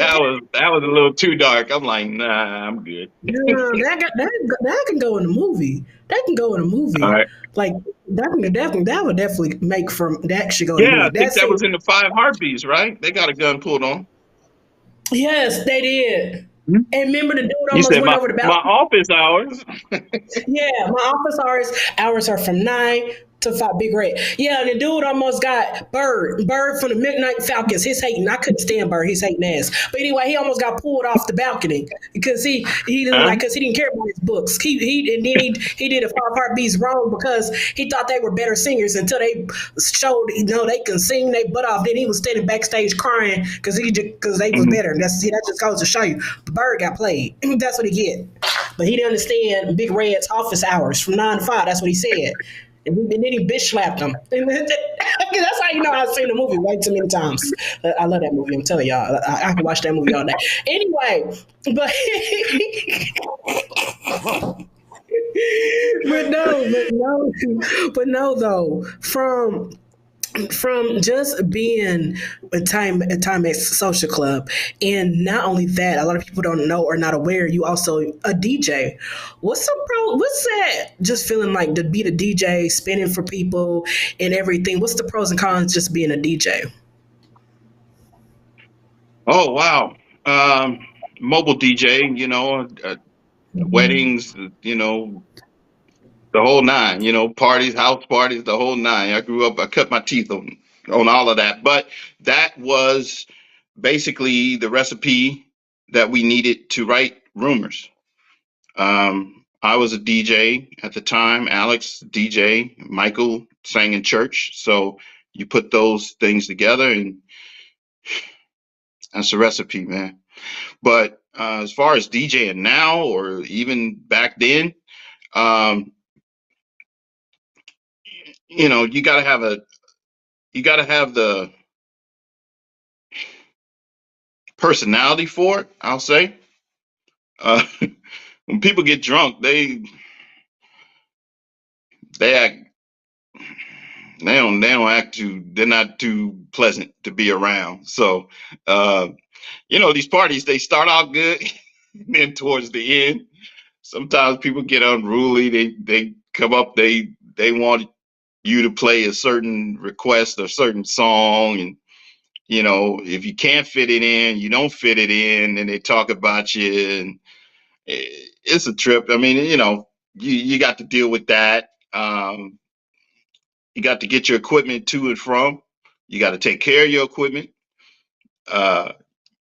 that was a little too dark. I'm like, nah, I'm good. no, that can go in a movie. That can go in a All movie. right. Like that would definitely make from that should go in a Yeah, I movie. think That that scene. was in the Five Heartbeats, right? They got a gun pulled on. Yes, they did. And remember the dude You almost said went over the my balcony. office hours. Yeah, my office hours are from 9 to 5. Big Red. Yeah, and the dude almost got Bird from the Midnight Falcons. His hating. I couldn't stand Bird. His hating ass. But anyway, he almost got pulled off the balcony because he didn't Huh? like because he didn't care about his books. He and then he did a Five Heartbeats wrong because he thought they were better singers until they showed they can sing they butt off. Then he was standing backstage crying because they was Mhm. better. That just goes to show you. Bird got played. That's what he get. But he didn't understand Big Red's office hours from 9 to 5. That's what he said. And then he bitch slapped him. And that's how you know I've seen the movie way too many times. I love that movie. I'm telling y'all, I can watch that movie all day. Anyway, but but no though. From just being a Timex social club, and not only that, a lot of people don't know or not aware you also a DJ. What's that? Just feeling like to be the DJ, spinning for people and everything. What's the pros and cons just being a DJ? Oh wow. Um, Mobile DJ, weddings, the whole nine, parties, house parties, the whole nine. I grew up, I cut my teeth on all of that. But that was basically the recipe that we needed to write rumors. I was a DJ at the time, Alex, DJ, Michael sang in church. So you put those things together and that's a recipe, man. But as far as DJing now or even back then, um, you gotta have the personality for it. I'll say. Uh, when people get drunk, they act they don't act too. They're not too pleasant to be around. So, uh, these parties they start out good, and then towards the end, sometimes people get unruly. They come up. They want you to play a certain request, a certain song, and if you can't fit it in, you don't fit it in, and they talk about you, and it's a trip. I mean, you got to deal with that. You got to get your equipment to and from. You got to take care of your equipment. Uh,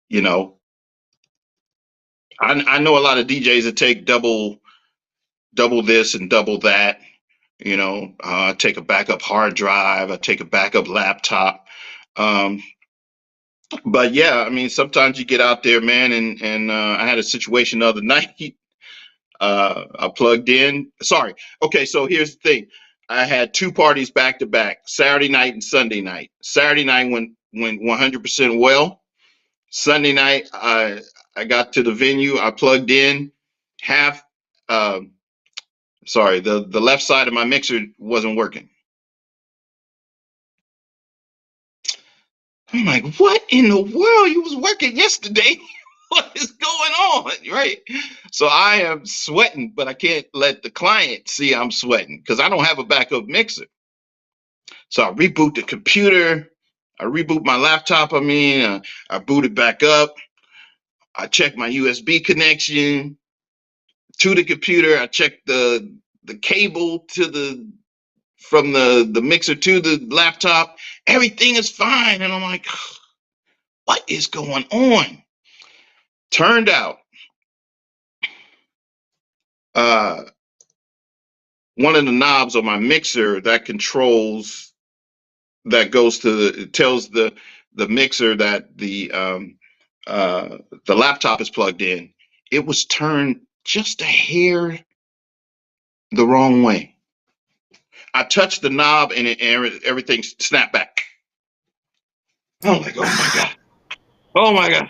you know, I know a lot of DJs that take double this and double that. Take a backup hard drive. I take a backup laptop. Um, but yeah, I mean, sometimes you get out there, man, and I had a situation the other night. I plugged in. Sorry. Okay, so here's the thing. I had two parties back to back, Saturday night and Sunday night. Saturday night went 100% well. Sunday night, I got to the venue. I plugged in. Half, um, sorry, the left side of my mixer wasn't working. I'm like, what in the world? You was working yesterday. What is going on? Right. So I am sweating, but I can't let the client see I'm sweating because I don't have a backup mixer. So I reboot the computer. I reboot my laptop. I boot it back up. I check my USB connection to the computer. I check the cable to from the mixer to the laptop. Everything is fine. And I'm like, what is going on? Turned out, uh, one of the knobs on my mixer that controls that goes to tells the mixer that the laptop is plugged in. It was turned just a hair the wrong way. I touched the knob and everything snapped back. I'm like, oh my god, oh my god,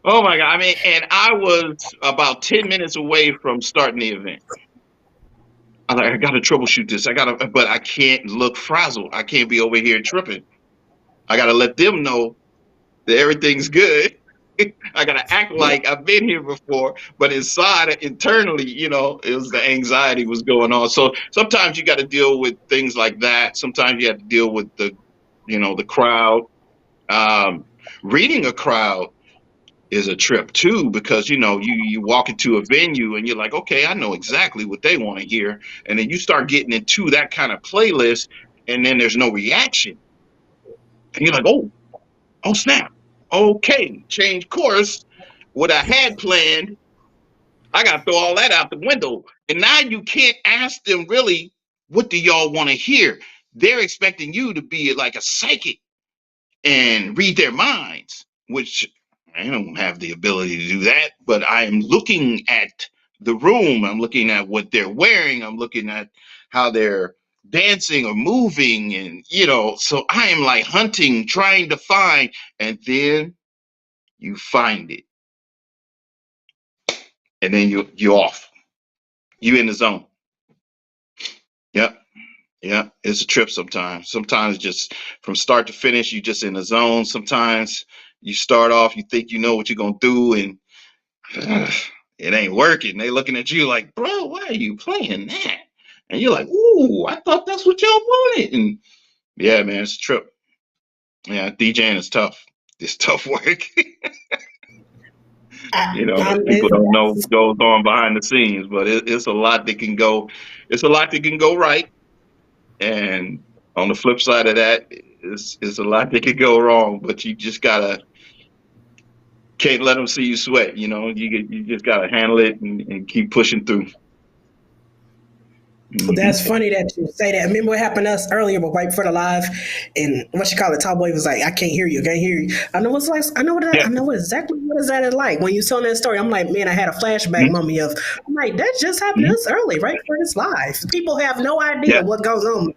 oh my god. I mean, and I was about 10 minutes away from starting the event. I'm like, I gotta troubleshoot this. But I can't look frazzled. I can't be over here tripping. I gotta let them know that everything's good. I gotta act like I've been here before, but internally, it was the anxiety was going on. So sometimes you got to deal with things like that. Sometimes you have to deal with the crowd. Um, Reading a crowd is a trip too, because you walk into a venue and you're like, okay, I know exactly what they want to hear, and then you start getting into that kind of playlist, and then there's no reaction, and you're like, oh snap, okay, change course. What I had planned, I got to throw all that out the window, and now you can't ask them really, what do y'all want to hear? They're expecting you to be like a psychic and read their minds, which I don't have the ability to do that, but I am looking at the room. I'm looking at what they're wearing. I'm looking at how they're dancing or moving. And, so I am like hunting, trying to find, and then you find it. And then you're off. You in the zone. Yep. Yeah, it's a trip sometimes. Sometimes just from start to finish, you just in the zone. Sometimes you start off, you think you know what you're gonna do, and it ain't working. They looking at you like, bro, why are you playing that? And you're like, ooh, I thought that's what y'all wanted. And yeah, man, it's a trip. Yeah, DJing is tough. It's tough work. I, People don't know what goes on behind the scenes, but it's a lot that can go. It's a lot that can go right. And on the flip side of that, it's a lot that could go wrong, but you just can't let them see you sweat. You just gotta handle it and keep pushing through. That's funny that you say that. Remember what happened to us earlier, but right before the live, and what you call it, Tall Boy was like, "I can't hear you, can't hear you." I know what's like. I know what Yeah. I know exactly what is that like. When you telling that story, I'm like, man, I had a flashback moment of, I'm like, that just happened to us early, right before this live. People have no idea Yeah. what goes on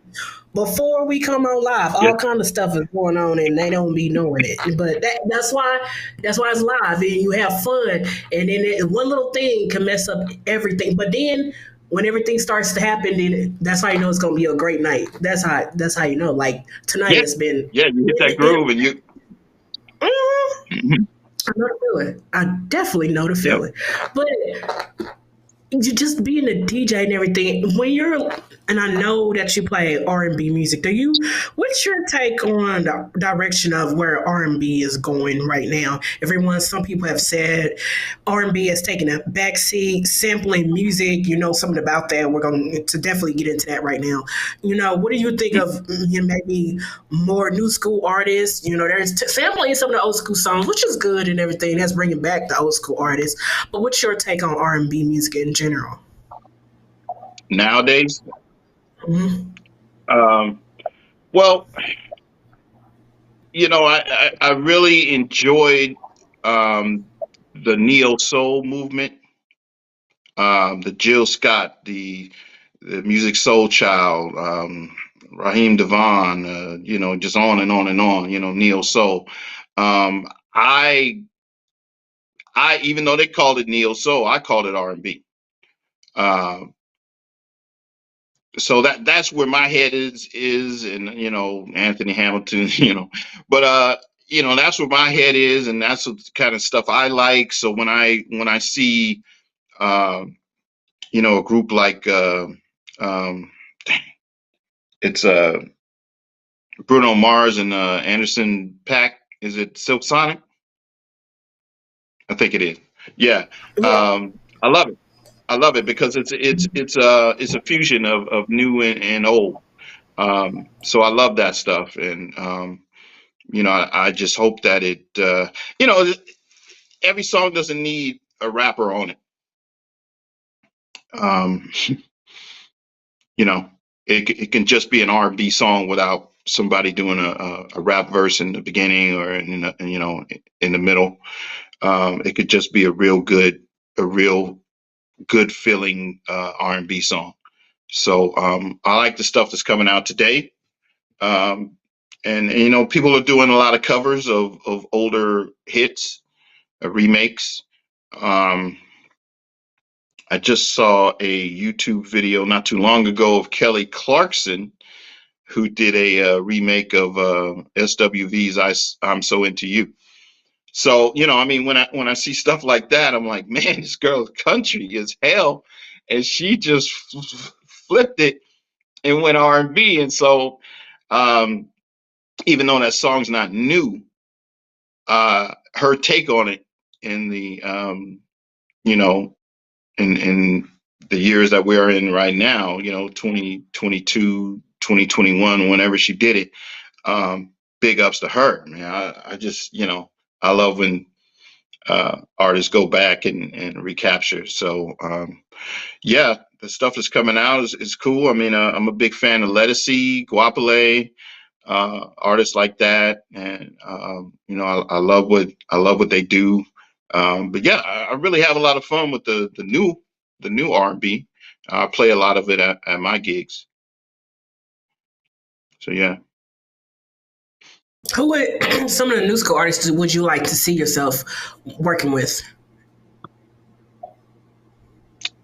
before we come on live. All kind of stuff is going on, and they don't be knowing it. But that's why it's live, and you have fun, and then one little thing can mess up everything. But then when everything starts to happen, then that's how you know it's gonna be a great night. That's how you know. Like tonight Yeah. has been. Yeah, you hit that groove and you. I know the feeling. I definitely know the feeling. But you just being a DJ and everything, when you're, and I know that you play R&B music, what's your take on the direction of where R&B is going right now? Some people have said R&B has taken a backseat, sampling music, something about that. We're going to definitely get into that right now. What do you think of maybe more new school artists? There's sampling some of the old school songs, which is good and everything. That's bringing back the old school artists. But what's your take on R&B music in general? Nowadays, Mm-hmm. well, I really enjoyed the neo soul movement, the Jill Scott, the music soul child, Raheem Devon, just on and on and on, neo soul. Um, I even though they called it neo soul, I called it R&B. Uh, so that's where my head is, and Anthony Hamilton, but that's where my head is, and that's the kind of stuff I like. So when I see uh, a group like um, it's Bruno Mars and Anderson Paak, is it Silk Sonic? I think it is. Yeah. Yeah. I love it. I love it because it's a fusion of new and old. So I love that stuff, and I just hope that it, you know, every song doesn't need a rapper on it. Um, you know, it can just be an R&B song without somebody doing a rap verse in the beginning or in the middle. It could just be a real good feeling R&B song. So I like the stuff that's coming out today. And people are doing a lot of covers of older hits, remakes. Um, I just saw a YouTube video not too long ago of Kelly Clarkson, who did a remake of SWV's "I'm So Into You." So I mean, when I see stuff like that, I'm like, man, this girl's country as hell, and she just flipped it and went R&B. And so, even though that song's not new, her take on it in the you know in the years that we're in right now, 2022, 2021, whenever she did it, big ups to her. Man, I just I love when artists go back and recapture. So yeah, the stuff that's coming out is cool. I mean, I'm a big fan of Lettucey, Guapale, artists like that, and I love what they do. But yeah, I really have a lot of fun with the new R&B. I play a lot of it at my gigs. So yeah. Who would some of the new school artists would you like to see yourself working with?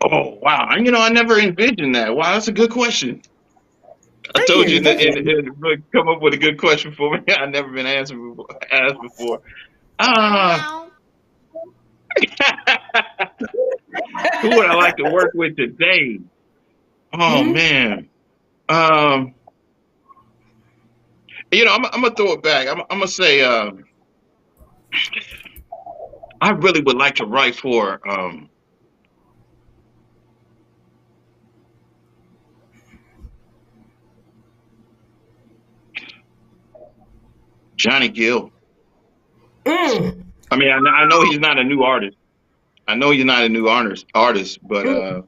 Oh wow! I never envisioned that. Wow, that's a good question. I Thank told you, you. Thank you. and come up with a good question for me. I've never been asked before. Ah, who would I like to work with today? Oh Mhm. man, I'm gonna throw it back. I'm gonna say I really would like to write for Johnny Gill. Mm. I mean, I know he's not a new artist. I know he's not a new artist, but Mm.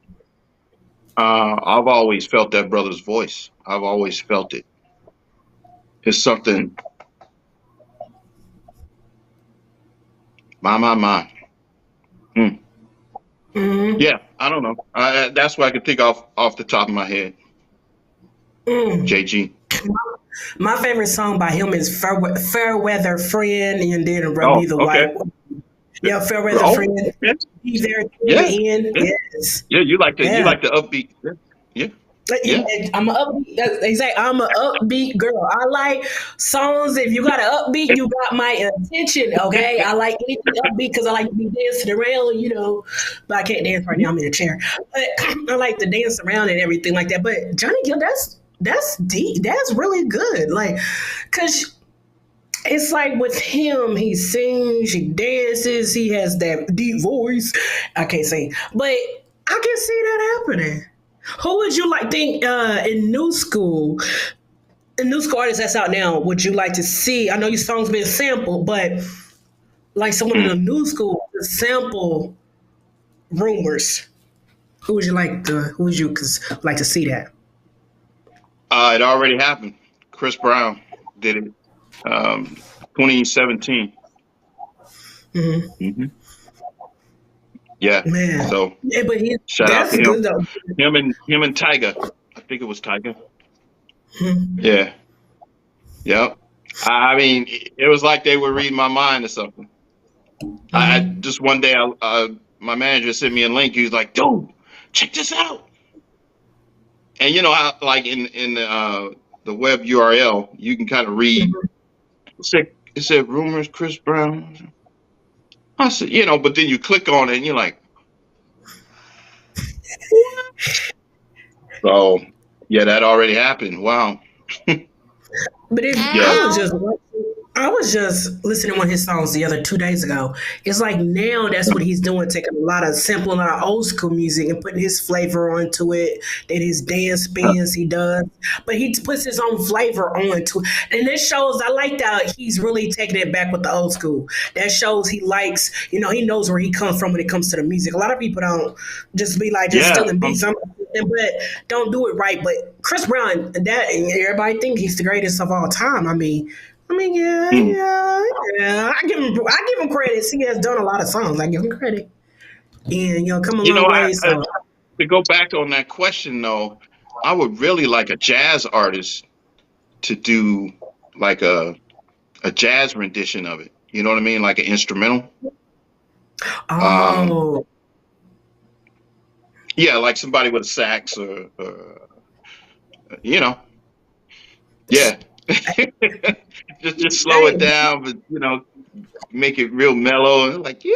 I've always felt that brother's voice. I've always felt it. It's something. My. Hmm. Mm. Yeah, I don't know. That's what I can think off the top of my head. Mm. JG. My favorite song by him is Fair Weather Friend, and then Rub Oh, Me the okay. White. Yeah, Fair Weather Oh, Friend. yes, Be there to yeah, the end. yeah, Yes. yeah. You Yeah. like the upbeat. Yeah, yeah, Yeah, yeah. I'm a upbeat. They say I'm an upbeat girl. I like songs. If you got an upbeat, you got my attention. Okay, I like anything upbeat because I like to be dancing around. But I can't dance right now. I'm in a chair. But I like to dance around and everything like that. But Johnny Gill, that's deep. That's really good. Like, cause it's like with him, he sings, he dances, he has that deep voice. I can't sing, but I can see that happening. Who would you like think in new school artists that's out now? Would you like to see? I know your song's been sampled, but like someone in the Mm. new school to sample rumors. Who would you like to see that? It already happened. Chris Brown did it. 2017. Hmm. Hmm. Yeah. Man, So yeah, but shout out that's to him. good though. Him and Tiger. I think it was Tiger. Mhm. Yeah. Yep. I mean, it was like they were reading my mind or something. I Mhm. just one day, my manager sent me a link. He was like, "Dude, check this out." And you know how, like in the web URL, you can kind of read. Mhm. It said rumors, Chris Brown. I said, but then you click on it and you're like, what? So yeah, that already happened. Wow. But if I Yeah. was just I was just listening to one of his songs the other 2 days ago. It's like now that's what he's doing, taking a lot of sampling a lot of old school music and putting his flavor onto it. Then his dance spins he does, but he puts his own flavor onto it, and this shows. I like that he's really taking it back with the old school. That shows he likes, he knows where he comes from when it comes to the music. A lot of people don't just be like just Yeah, stealing beats, but don't do it right. But Chris Brown, that everybody think he's the greatest of all time. Yeah, mm. yeah. I give him credit. He has done a lot of songs. I give him credit, and come a You know, long way. So, to go back on that question though, I would really like a jazz artist to do like a jazz rendition of it. You know what I mean? Like an instrumental. Um, oh, yeah, like somebody with a sax or you know, yeah. just slow it hey, down, but make it real mellow and like, yeah,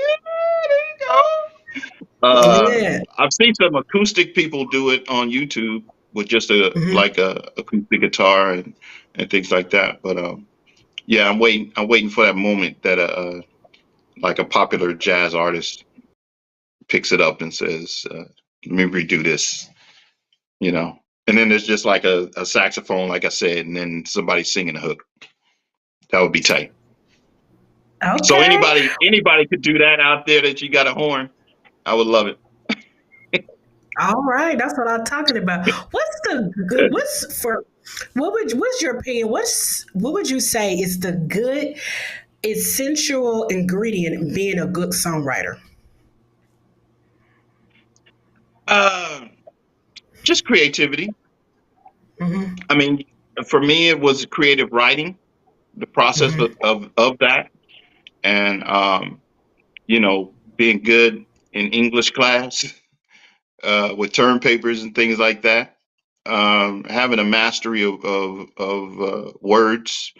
there you go. yeah, I've seen some acoustic people do it on YouTube with just a hmm like a acoustic guitar and things like that. But yeah, I'm waiting for that moment that like a popular jazz artist picks it up and says, "Let me redo this," you know. And then there's just like a saxophone, like I said, and then somebody singing a hook. That would be tight. So okay, anybody could do that out there that you got a horn. I would love all right. That's what I'm talking about. What's the good? it. What's for? What's your opinion? What would you say is the good essential ingredient in being a good songwriter? Uh, just creativity. Hmm I mean, for me, it was creative writing, the process hmm of that, and being good in English class with term papers and things like that. Having a mastery of words,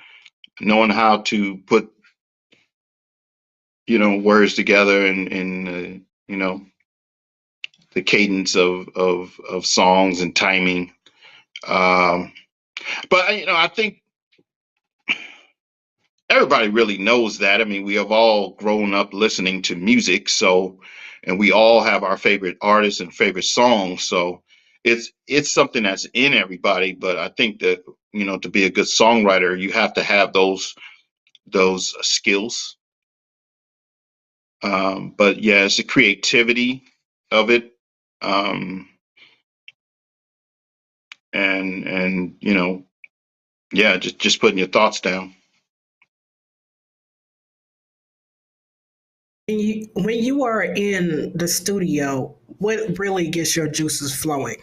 knowing how to put words together and the cadence of songs and timing. Um, but I think everybody really knows that. I mean, we have all grown up listening to music, so and we all have our favorite artists and favorite songs. So it's something that's in everybody. But I think that to be a good songwriter, you have to have those skills. But yeah, it's the creativity of it, um, and yeah, just putting your thoughts down. When you are in the studio, what really gets your juices flowing?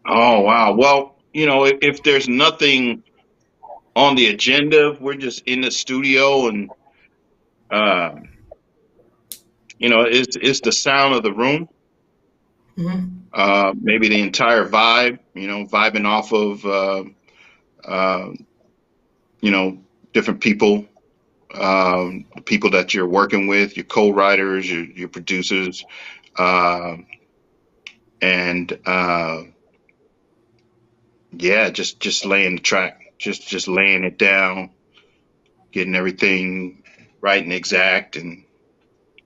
Oh wow. Well, if there's nothing on the agenda, we're just in the studio and um, it's the sound of the room, Hmm maybe the entire vibe, vibing off of uh, you know different people, the people that you're working with, your co-writers, your producers, um, and yeah, just laying the track, just laying it down, getting everything right and exact, and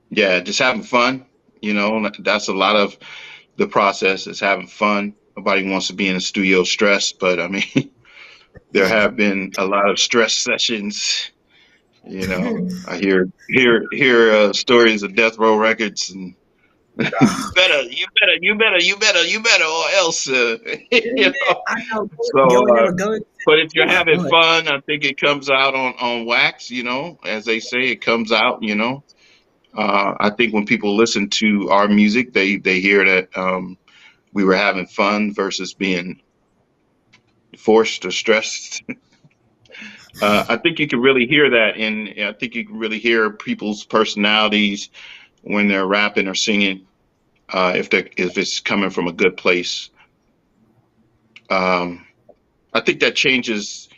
yeah, just having fun. That's a lot of the process is having fun. Nobody wants to be in the studio stressed, but I mean, there have been a lot of stress sessions. I hear stories of Death Row Records, and you better, or else, you know. I know So, going never going. but if you're Oh having Lord. fun, I think it comes out on wax. As they say, it comes out. I think when people listen to our music, they hear that we were having fun versus being forced or stressed. I think you can really hear that, and I think you can really hear people's personalities when they're rapping or singing. If it's coming from a good place, um, I think that changes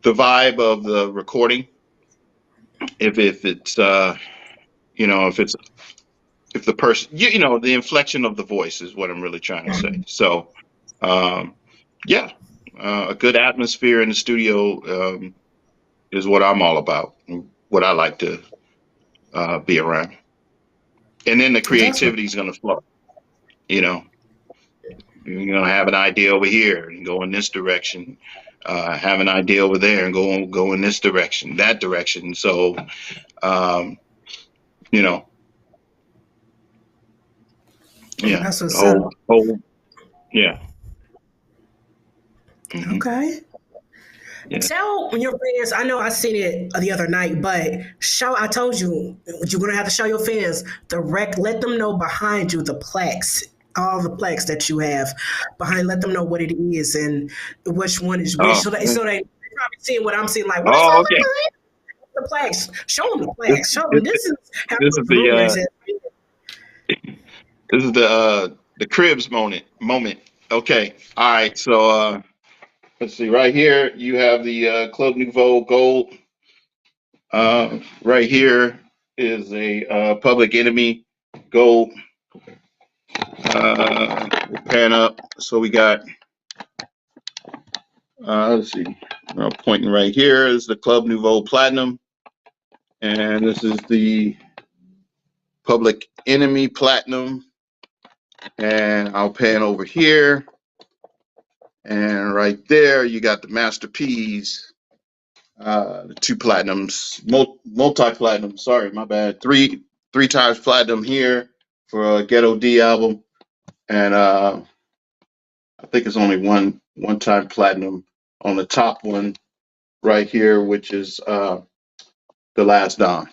the vibe of the recording. If it's if the person the inflection of the voice is what I'm really trying to say. So, um, yeah. a good atmosphere in the studio is what I'm all about. What I like to be around, and then the That's what. creativity is going to flow. You know, you're going to have an idea over here and go in this direction. Have an idea over there and go in this direction, that direction. So, um, you know, yeah, That's the what's up. whole, yeah, hmm Okay. yeah. Tell your fans. I know I seen it the other night, but show. I told you you're gonna have to show your fans the rec. Let them know behind you the plaques, all the plaques that you have behind. Let them know what it is and which one is which. Oh, So they probably seeing what I'm seeing. Like, what is oh, all okay. the plaques? Show them the This, plaques. Show them this, this is how this is rumors is. the cribs moment. Okay, all right. So let's see. Right here, you have the Club Nouveau Gold. Right here is a Public Enemy Gold. Pan up. So we got. Let's see. Pointing right here is the Club Nouveau Platinum, and this is the Public Enemy Platinum. And I'll pan over here, and right there you got the Master P's, the two platinums, multi-platinum. Sorry, my bad. Three times platinum here for a Ghetto D album, and I think it's only one time platinum on the top one right here, which is The Last Don.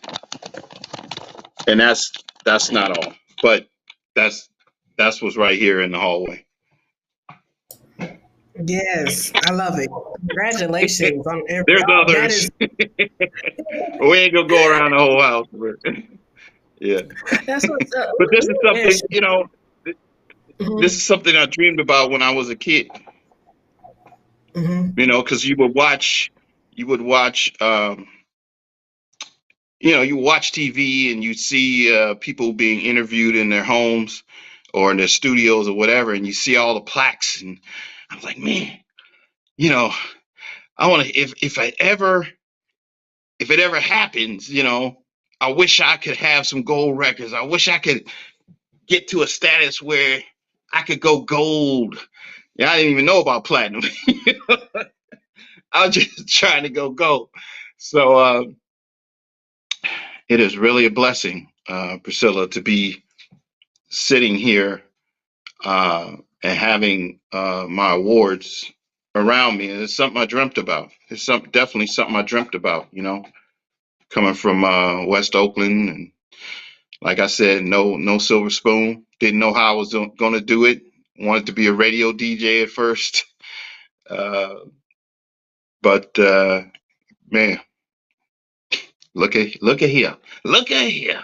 And that's not all, but that's what's right here in the hallway. Yes, I love it. Congratulations on every. There's That others. is. We ain't gonna go around the whole house. Yeah, That's what's up. but this is something, Yes. this Mhm, is something I dreamed about when I was a kid. mhm. Because you would watch, you watch TV and you see people being interviewed in their homes or in their studios or whatever, and you see all the plaques, and I was like, man, you know, I want to if it ever happens, I wish I could have some gold records. I wish I could get to a status where I could go gold. Yeah, I didn't even know about platinum. I was just trying to go gold. So it is really a blessing, Pricilla, to be sitting here and having my awards around me. And it's something I dreamt about. It's definitely something I dreamt about. Coming from West Oakland, and like I said, no silver spoon. Didn't know how I was going to do it. Wanted to be a radio DJ at first, uh, but man, look at here, look at here.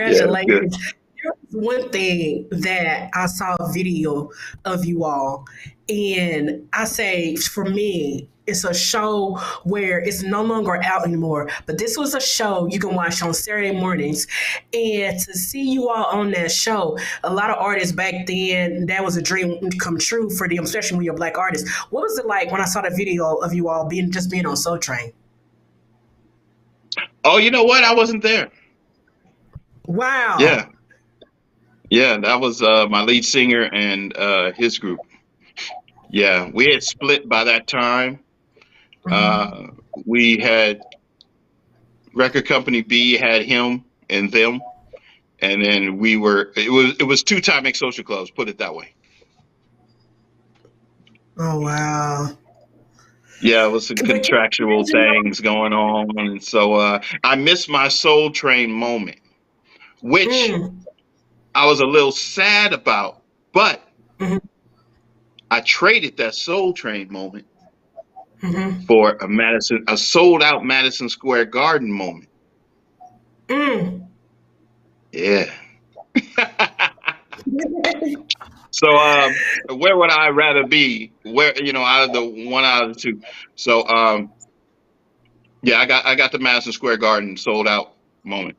Yeah, it's good. Congratulations. There was one thing that I saw a video of you all, and I say for me, it's a show where it's no longer out anymore. But this was a show you can watch on Saturday mornings. And to see you all on that show, a lot of artists back then, that was a dream come true for them, especially when you're a black artist. What was it like when I saw the video of you all being on Soul Train? Oh, you know what? I wasn't there. Yeah, Wow. yeah, that was my lead singer and his group. Yeah, we had split by that time. Mhm. Uh, we had record company B had him and them, and then it was two Timex social clubs. Put it that way. Oh wow. Yeah, it was some But can I contractual imagine things going on, and so I missed my Soul Train moment, which mm, I was a little sad about, but mhm, I traded that Soul Train moment mhm, for a sold out Madison Square Garden moment. mm. Yeah. So where would I rather be? Where out of the two. So yeah, I got the Madison Square Garden sold out moment.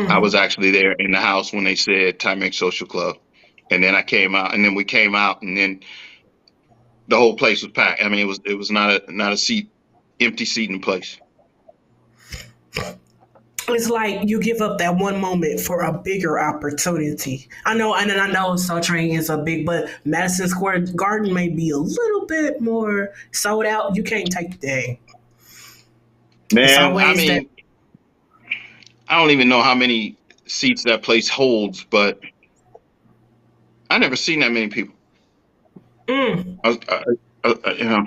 I was Mm. actually there in the house when they said Timex Social Club, and then I came out, and then we came out, and then the whole place was packed. I mean, it was not a seat, empty seat in the place. It's like you give up that one moment for a bigger opportunity. I know, and then I know Soul Train is a big, but Madison Square Garden may be a little bit more sold out. You can't take the day. It's Man, I always that. mean, I don't even know how many seats that place holds, but I never seen that many people. Mm, I was, you know,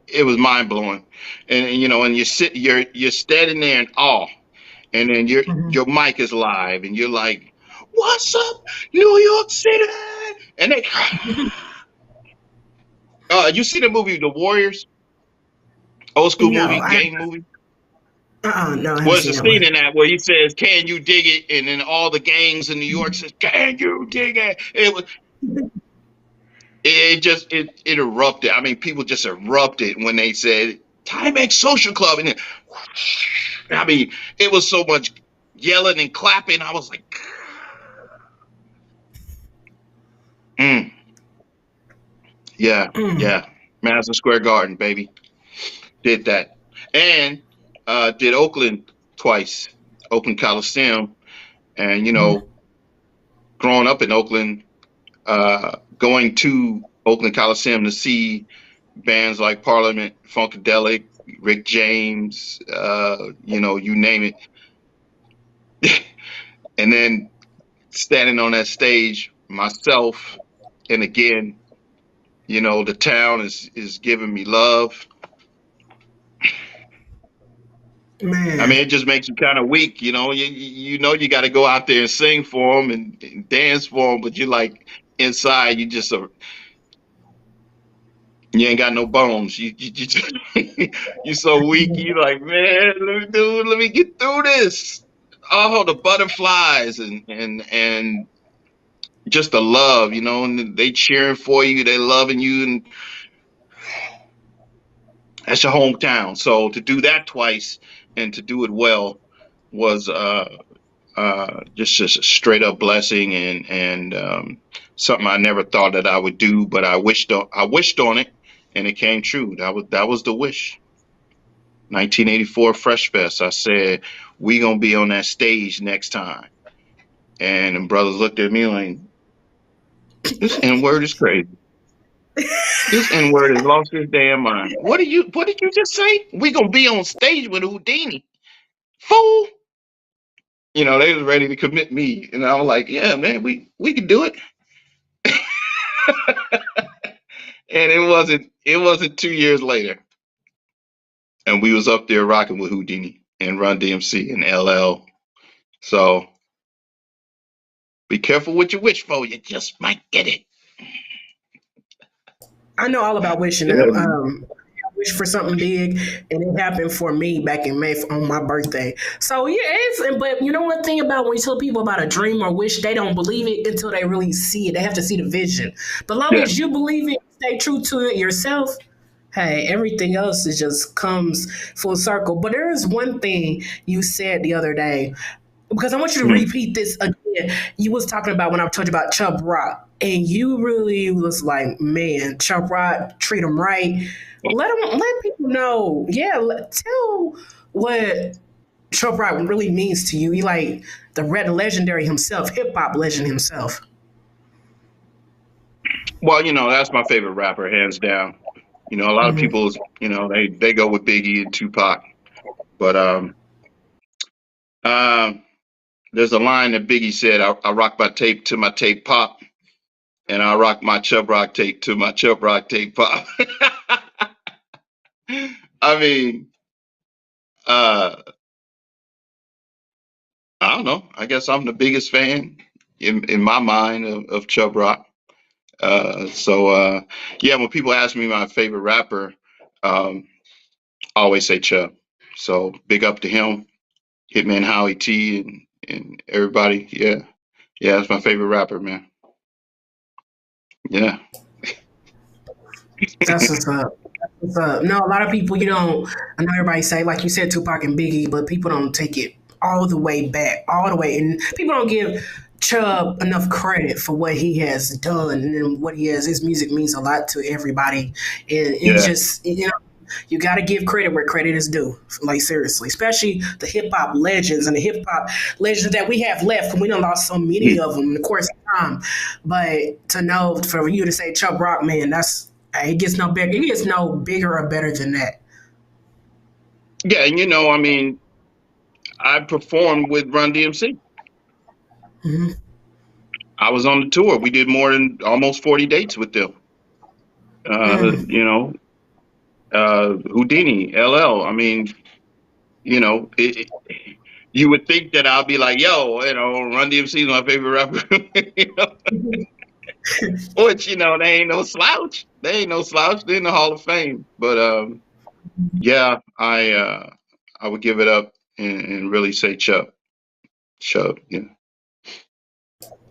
it was mind blowing, and you know, and you're standing there in awe, and then mhm. your mic is live, and you're like, "What's up, New York City?" And they, you see the movie The Warriors, old school No, movie, game movie. no, I haven't Well, it's seen a that scene one. in that where he says, "Can you dig it?" And then all the gangs in New York says, "Can you dig it?" It erupted. I mean, people just erupted when they said Timex Social Club, and then, I mean, it was so much yelling and clapping. I was like, mm, yeah, Mm, yeah, Madison Square Garden, baby, did that, and did Oakland twice, Oakland Coliseum, and you mm. know, growing up in Oakland, going to Oakland Coliseum to see bands like Parliament, Funkadelic, Rick James, you know, you name it. And then standing on that stage myself, and again, you know, the town is giving me love. I Man, mean, it just makes you kind of weak, you know. You know you got to go out there and sing for them and dance for them, but you like inside you just you ain't got no bones. You so weak. You like, man, let me get through this. Oh, the butterflies and just the love, you know, and they cheering for you, they loving you, and that's your hometown. So to do that twice and to do it well was just a straight up blessing and something I never thought that I would do, but I wished on it, and it came true. That was the wish. 1984 Fresh Fest. I said, we gonna be on that stage next time. And the brothers looked at me like, this N word is crazy. This N word has lost his damn mind. What did you just say? We gonna be on stage with Houdini. Fool. You know, they was ready to commit me. And I was like, yeah, man, we can do it. And it wasn't 2 years later. And we was up there rocking with Houdini and Run DMC and LL. So be careful what you wish for. You just might get it. I know all about wishing Yeah, now. man. I wish for something big, and it happened for me back in May on my birthday. So yeah, but you know one thing about when you tell people about a dream or wish, they don't believe it until they really see it. They have to see the vision. But long Yeah. as you believe it, stay true to it yourself. Hey, everything else is just comes full circle. But there is one thing you said the other day, because I want you to Mm. repeat this again. You was talking about when I told you about Chubb Rock, and you really was like, "Man, Chubb Rock, treat him right. Let people know. Yeah, tell what Chubb Rock really means to you. He like the red legendary himself, hip hop legend himself." Well, you know, that's my favorite rapper, hands down. You know, a lot of Mhm. people, you know, they go with Biggie and Tupac, but um, there's a line that Biggie said: I rock my tape to my tape pop, and I rock my Chubb Rock tape to my Chubb Rock tape pop. I mean, uh, I don't know. I guess I'm the biggest fan in my mind of Chubb Rock. So yeah, when people ask me my favorite rapper, I always say Chubb. So big up to him, Hitman Howie T, and everybody. Yeah, yeah, that's my favorite rapper, man. Yeah. That's what's up. That's what's up. No, a lot of people, you don't. I know everybody say, like you said, Tupac and Biggie, but people don't take it all the way back, all the way, and people don't give Chubb enough credit for what he has done and what he has. His music means a lot to everybody, and it's Yeah. just you got to give credit where credit is due. Like seriously, especially the hip hop legends and the hip hop legends that we have left. We done lost so many of them in the course of time. But to know for you to say Chubb Rock, man, that's it gets no bigger. It gets no bigger or better than that. Yeah, and I mean, I performed with Run DMC. Hmm. I was on the tour. We did more than almost 40 dates with them. Mm. You know, Houdini, LL. I mean, you would think that I'll be like, yo, Run DMC is my favorite rapper. Which, they ain't no slouch. They ain't no slouch. They're in the Hall of Fame. But yeah, I would give it up and really say Chubb. Chubb, yeah.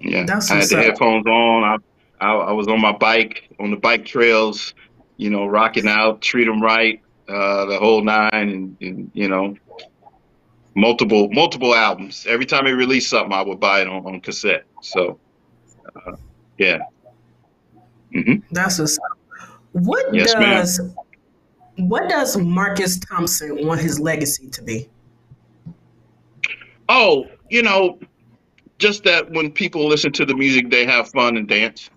Yeah. That's I had what's the up. headphones on. I was on my bike, on the bike trails, rocking out, treat them right, the whole nine, and multiple albums. Every time they released something, I would buy it on cassette. So yeah. Hmm. That's what's up. What Yes, ma'am. does what does Marcus Thompson want his legacy to be? Oh, just that when people listen to the music, they have fun and dance,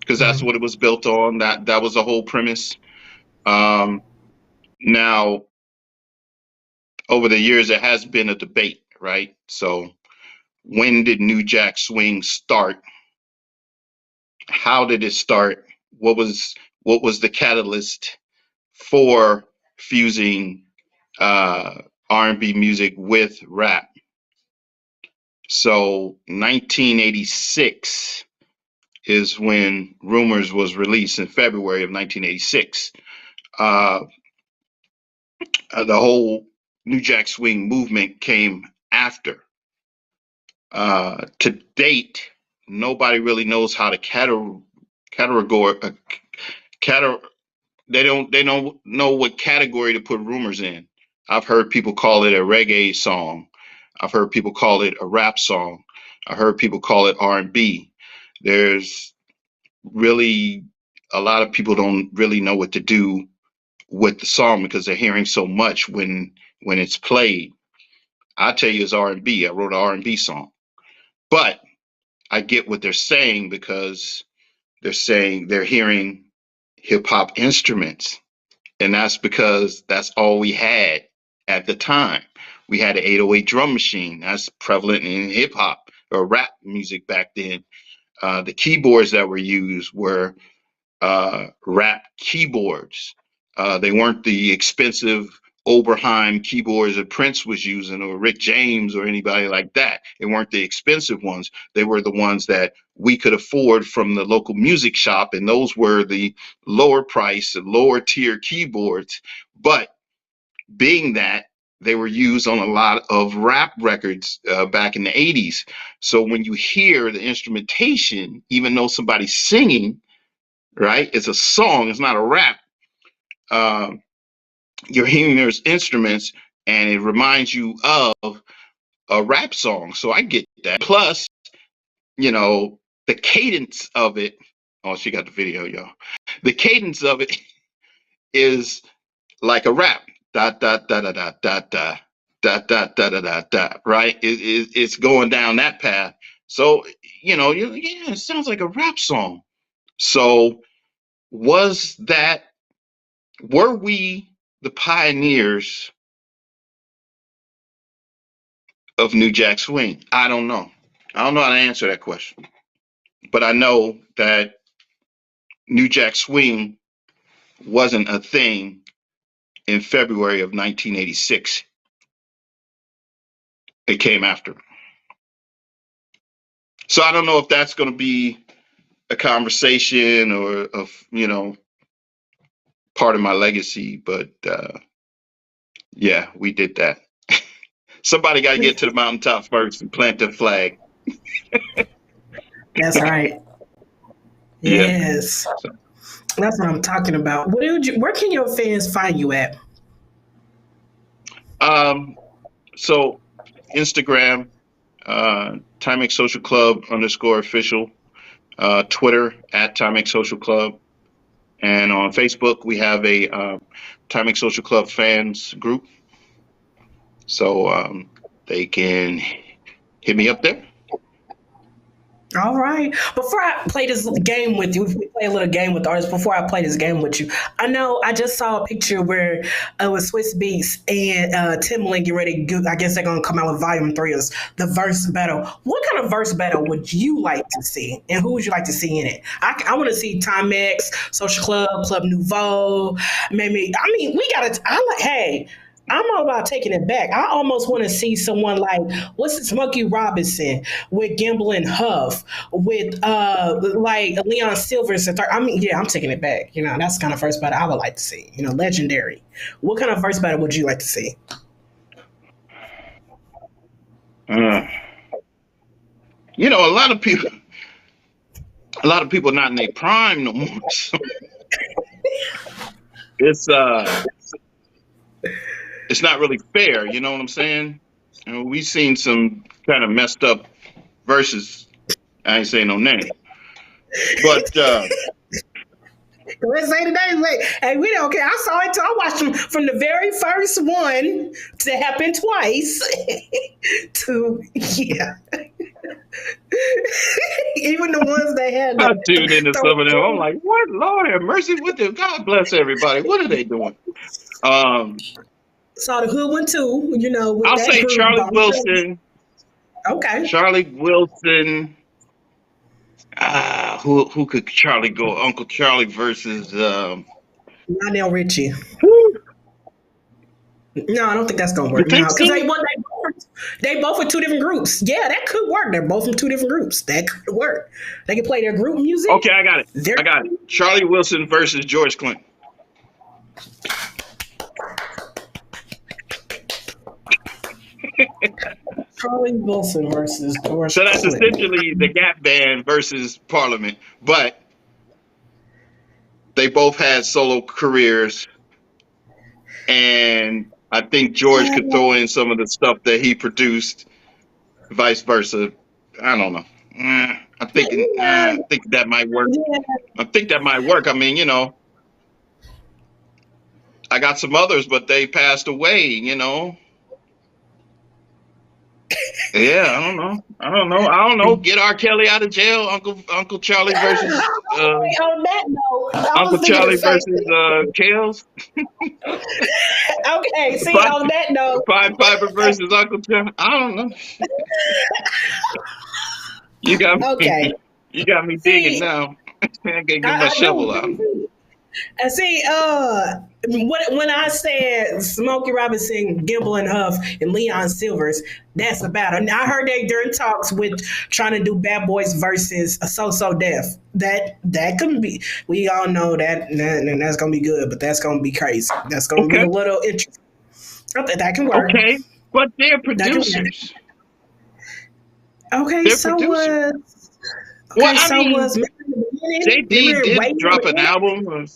because that's Mm. what it was built on. That was the whole premise. Um, Now, over the years, it has been a debate, right? So, when did New Jack Swing start? How did it start? What was the catalyst for fusing R&B music with rap? So, 1986 is when Rumors was released in February of 1986. Uh, the whole New Jack Swing movement came after. To date, nobody really knows how to categorize. Cate- they don't know what category to put Rumors in. I've heard people call it a reggae song. I've heard people call it a rap song. I heard people call it R&B. There's really a lot of people don't really know what to do with the song because they're hearing so much when it's played. I tell you, it's R&B. I wrote an R&B song, but I get what they're saying because they're saying they're hearing hip hop instruments, and that's because that's all we had at the time. We had an 808 drum machine that's prevalent in hip hop or rap music back then. The keyboards that were used were rap keyboards. They weren't the expensive Oberheim keyboards that Prince was using or Rick James or anybody like that. They weren't the expensive ones. They were the ones that we could afford from the local music shop, and those were the lower price, lower tier keyboards. But being that they were used on a lot of rap records back in the 80s. So when you hear the instrumentation, even though somebody's singing, right? It's a song. It's not a rap. Uh, you're hearing those instruments, and it reminds you of a rap song. So I get that. Plus, you know, the cadence of it. Oh, she got the video, y'all. The cadence of it is like a rap. Da da da da da da da da da da da da da. Right? It's going down that path. So yeah, it sounds like a rap song. So was that were we the pioneers of New Jack Swing? I don't know. I don't know how to answer that question. But I know that New Jack Swing wasn't a thing in February of 1986. It came after. So I don't know if that's going to be a conversation or of, part of my legacy, but yeah, we did that. Somebody got to get to the mountaintop first and plant the flag. That's right. Yeah. Yes. So, That's what I'm talking about. Where can your fans find you at? um, so Instagram, Timex Social Club _official. Twitter at Timex Social Club. And on Facebook, we have a Timex Social Club fans group. So they can hit me up there. All right. Before I play this game with you, if we play a little game with artists, before I play this game with you, I know I just saw a picture where it was Swiss Beats and Timbaland get ready. I guess they're going to come out with Volume 3 of the verse battle. What kind of verse battle would you like to see? And who would you like to see in it? I want to see Timex, Social Club, Club Nouveau. Maybe, I mean, we got to, hey, I'm all about taking it back. I almost want to see someone like, what's it, Smokey Robinson with Gamble and Huff, with like Leon Silvers. I mean, yeah, I'm taking it back. You know, that's the kind of verse battle I would like to see. You know, legendary. What kind of verse battle would you like to see? You know, a lot of people not in their prime no more. So it's not really fair, you know what I'm saying? And we've seen some kind of messed up verses. I ain't saying no name, but Let's say today, like, hey, we don't care. I saw it too. I watched them from the very first one to happen twice to yeah. Even the ones they had. I tuned into some of them. I'm like, what? Lord have mercy with them. God bless everybody. What are they doing? Saw the hood one too. You know, with I'll that say group, Charlie Wilson. Okay. Charlie Wilson. Who could Charlie go? Uncle Charlie versus Lionel Richie. No, I don't think that's gonna work. You think No, because so? they both are two different groups. Yeah, that could work. They're both from two different groups. That could work. They can play their group music. Okay, I got it. Charlie Wilson versus George Clinton. Charlie Wilson versus George So that's Clinton. essentially the Gap Band versus Parliament, but they both had solo careers, and I think George could throw in some of the stuff that he produced, vice versa. I don't know. I think that might work. I think that might work. I mean, you know, I got some others, but they passed away, you know. Yeah, I don't know. Get R. Kelly out of jail, Uncle Charlie versus on that note, Uncle Charlie versus Kales. Okay, see, on that note, Pied Piper versus Uncle Charlie. I don't know. You got me. Okay. You got me digging now. I gotta get my shovel out. And see, when I said Smokey Robinson, Gimble and Huff, and Leon Silvers, that's about it. I heard they during talks with trying to do Bad Boys versus So Def. That couldn't be. We all know that's gonna be good, but that's gonna be crazy. That's gonna be a little interesting. I think that can work. Okay, but they're producers. Okay, they're so producers. was JD did drop an album.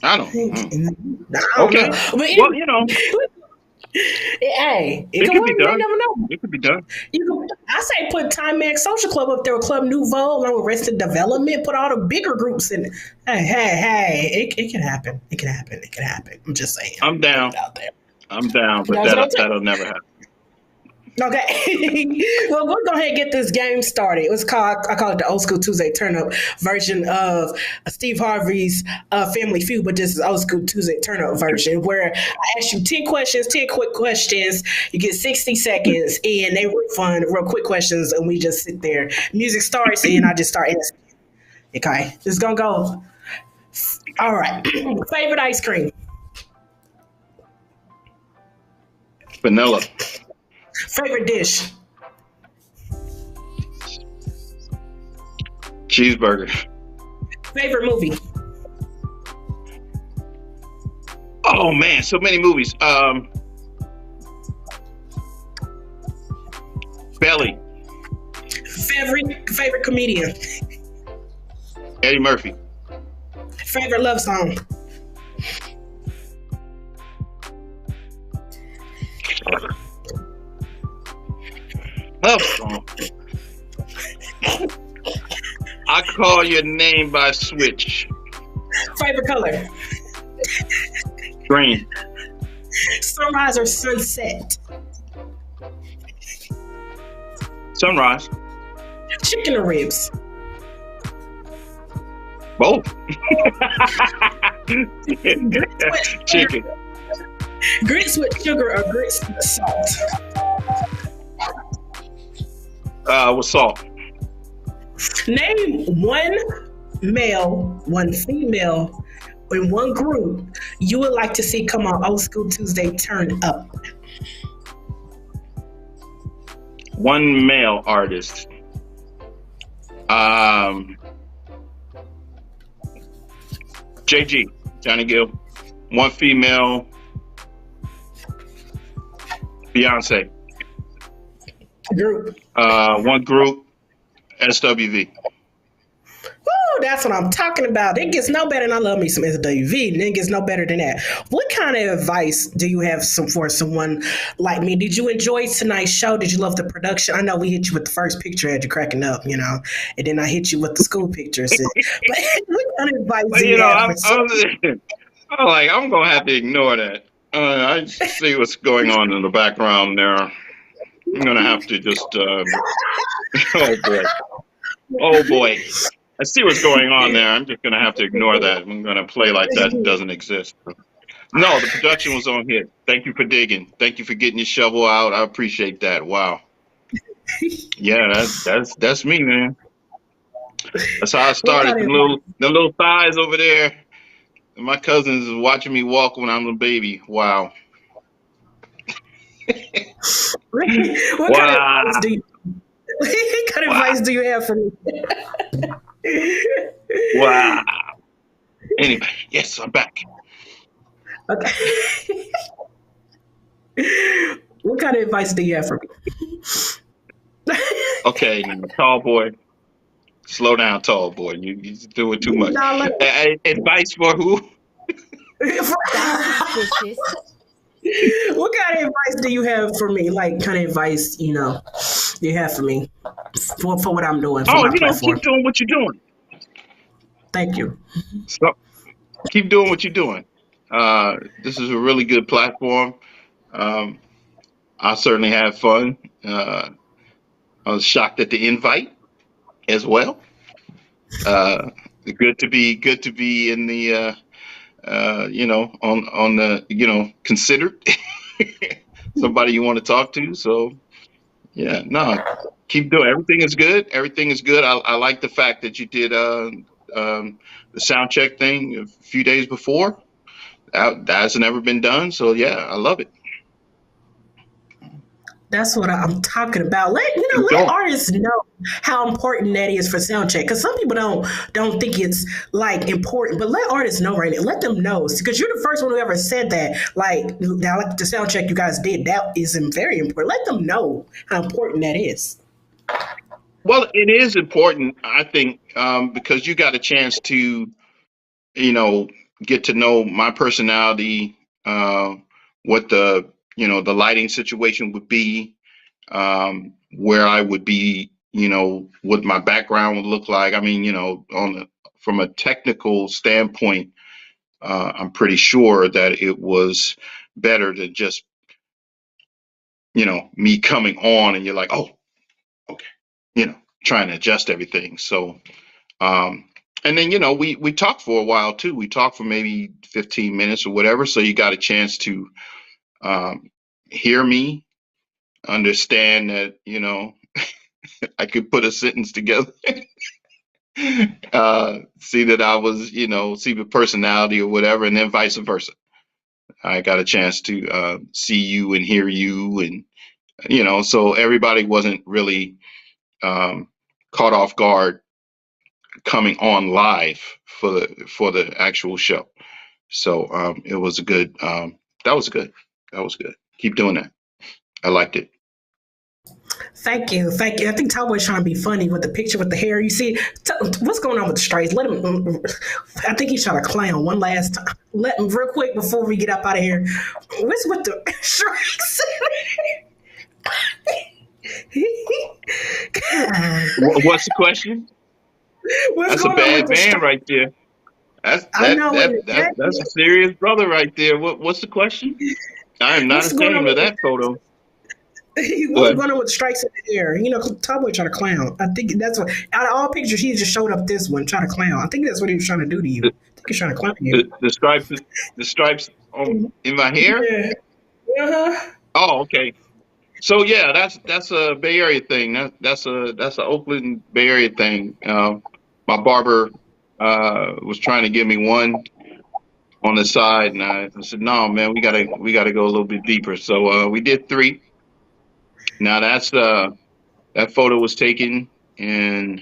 I don't know. Okay. Well, you know. Hey, it could be done. You never know. It could be done. I say put Timex Social Club up there with Club Nouveau along with Arrested Development. Put all the bigger groups in. Hey, it can happen. It can happen. I'm just saying. I'm down. I'm down, but that'll never happen. Okay. Well, we're going to go ahead and get this game started. I call it the Old School Tuesday Turnup version of Steve Harvey's Family Feud, but this is Old School Tuesday Turnup version where I ask you 10 quick questions. You get 60 seconds, and they were fun, real quick questions, and we just sit there. Music starts, and I just start asking. Okay. This is going to go. All right. Favorite ice cream? Vanilla. Favorite dish? Cheeseburger. Favorite movie? Oh man, so many movies. Belly. Favorite comedian? Eddie Murphy. Favorite love song? Love song. I call your name by switch. Favorite color? Green. Sunrise or sunset? Sunrise. Chicken or ribs? Both. Chicken. Chicken. Grits with sugar or grits with salt? With salt. Name one male, one female, in one group you would like to see come on Old School Tuesday Turn Up. One male artist. JG, Johnny Gill. One female, Beyonce. Group. One group, SWV. Woo, that's what I'm talking about. It gets no better, and I love me some SWV, and it gets no better than that. What kind of advice do you have for someone like me? Did you enjoy tonight's show? Did you love the production? I know we hit you with the first picture, had you cracking up, and then I hit you with the school pictures. But what kind of advice do you have? I'm gonna have to ignore that. I see what's going on in the background there. I'm gonna have to just. Oh boy. I see what's going on there. I'm just gonna have to ignore that. I'm gonna play like that doesn't exist. No, the production was on here. Thank you for digging. Thank you for getting your shovel out. I appreciate that. Wow. Yeah, that's me, man. That's how I started. The little thighs over there. My cousins is watching me walk when I'm a baby. Wow. What kind of advice do you have for me? Wow. Anyway, yes, I'm back. Okay. What kind of advice do you have for me? Okay, tall boy. Slow down, tall boy. You're doing too much. Advice for who? What kind of advice do you have for me? Like, kind of advice, you have for me for what I'm doing. For my platform. Keep doing what you're doing. Thank you. So, keep doing what you're doing. This is a really good platform. I certainly have fun. I was shocked at the invite as well. Good to be in the on the considered somebody you want to talk to. So yeah, no, keep doing. Everything is good. Everything is good. I like the fact that you did the sound check thing a few days before. That hasn't ever been done. So yeah, I love it. That's what I'm talking about. Let artists know how important that is for sound check. Because some people don't think it's like important, but let artists know right now. Let them know, because you're the first one who ever said that. Like the sound check you guys did, that is very important. Let them know how important that is. Well, it is important, I think, because you got a chance to, get to know my personality, what the lighting situation would be, where I would be, what my background would look like. I mean, from a technical standpoint, I'm pretty sure that it was better than just, me coming on and you're like, oh, okay, trying to adjust everything. So, and then, we talked for a while too. We talked for maybe 15 minutes or whatever. So you got a chance to hear me, understand that, I could put a sentence together, see that I was, see the personality or whatever, and then vice versa. I got a chance to see you and hear you, and, so everybody wasn't really caught off guard coming on live for the actual show. So it was a good. That was good. That was good. Keep doing that. I liked it. Thank you. I think Tallboy's trying to be funny with the picture with the hair. You see, what's going on with the straights? Let him. I think he's trying to clown one last time. Let him real quick before we get up out of here. What's with the straights? What's the question? What's That's a going on with bad the man strike? right there. I know in the chat. That's a serious brother right there. What's the question? I am not What's going on ashamed of with that photo. what's But going on with strikes in the air? You know, Tomboy trying to clown. I think that's what out of all pictures he just showed up this one trying to clown. I think that's what he was trying to do to you. the, I think he's trying to clown you. the stripes on in my hair. Yeah. Uh-huh. Oh, okay. So yeah, that's a Bay Area thing. That's a Oakland Bay Area thing. My barber was trying to give me one on the side, and I said, "No, man, we gotta go a little bit deeper." So we did three. Now that photo was taken in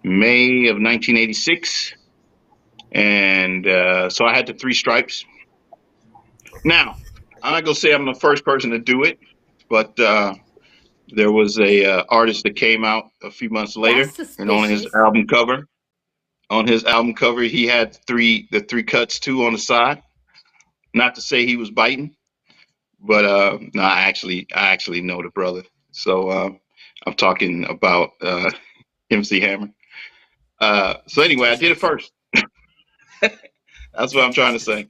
May of 1986, and so I had the three stripes. Now I'm not gonna say I'm the first person to do it, but there was a artist that came out a few months That's later, and suspicious. on his album cover, he had the three cuts too on the side. Not to say he was biting, but no, I actually know the brother. So I'm talking about MC Hammer. So anyway, I did it first. That's what I'm trying to say.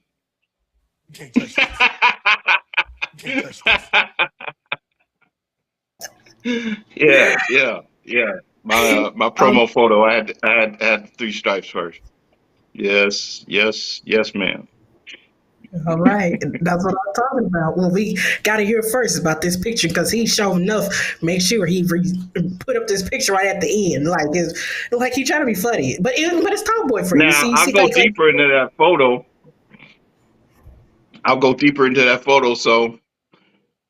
You can't touch this. You can't touch this. Yeah. My promo photo, I had three stripes first. Yes, ma'am. All right, that's what I'm talking about. Well, we got to hear first about this picture because he sure enough make sure he put up this picture right at the end, like he trying to be funny, but it's Tomboy for you. Now See, I'll see, go deeper into that photo. I'll go deeper into that photo. So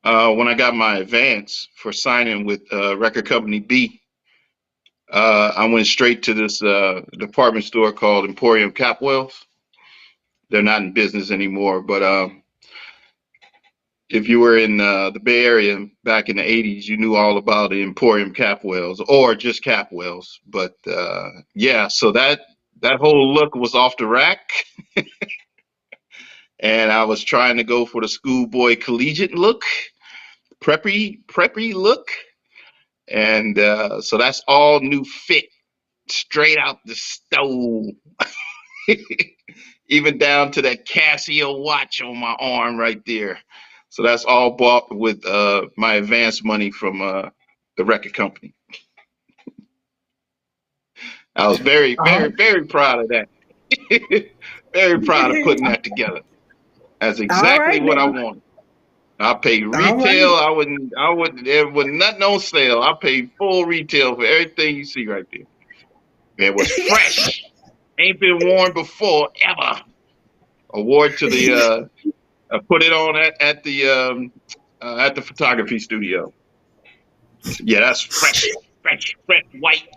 when I got my advance for signing with record company B, I went straight to this department store called Emporium Capwells. They're not in business anymore, but if you were in the Bay Area back in the 80s, you knew all about the Emporium Capwells or just Capwells. But yeah, so that whole look was off the rack. And I was trying to go for the schoolboy collegiate look, preppy look. And so that's all new fit, straight out the stove. Even down to that Casio watch on my arm right there. So that's all bought with my advance money from the record company. I was very proud of that. Very proud of putting that together. That's all exactly right what I now, wanted. I paid all retail. right. There was nothing on sale. I paid full retail for everything you see right there. It was fresh. Ain't been worn before ever. Award to the I put it on at the photography studio. Yeah, that's fresh white.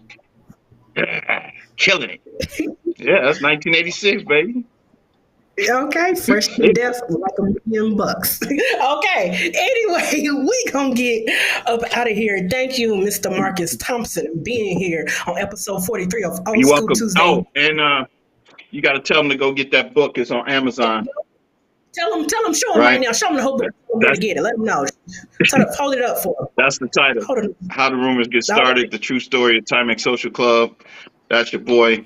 Yeah, killing it. Yeah, that's 1986, baby. Okay, fresh to death like $1 million. Okay, anyway, we gonna get up out of here. Thank you, Mr. Marcus Thompson, being here on episode 43 of Old You're School welcome. Tuesday. Oh, and you got to tell them to go get that book. It's on Amazon, Tell him, show him right right? now. Show him the whole book. Tell him where to That's get it. Let him know. Hold it up for him. that's the title. Hold it. How the Rumors Get All Started: The True Story of Timex Social Club. That's your boy.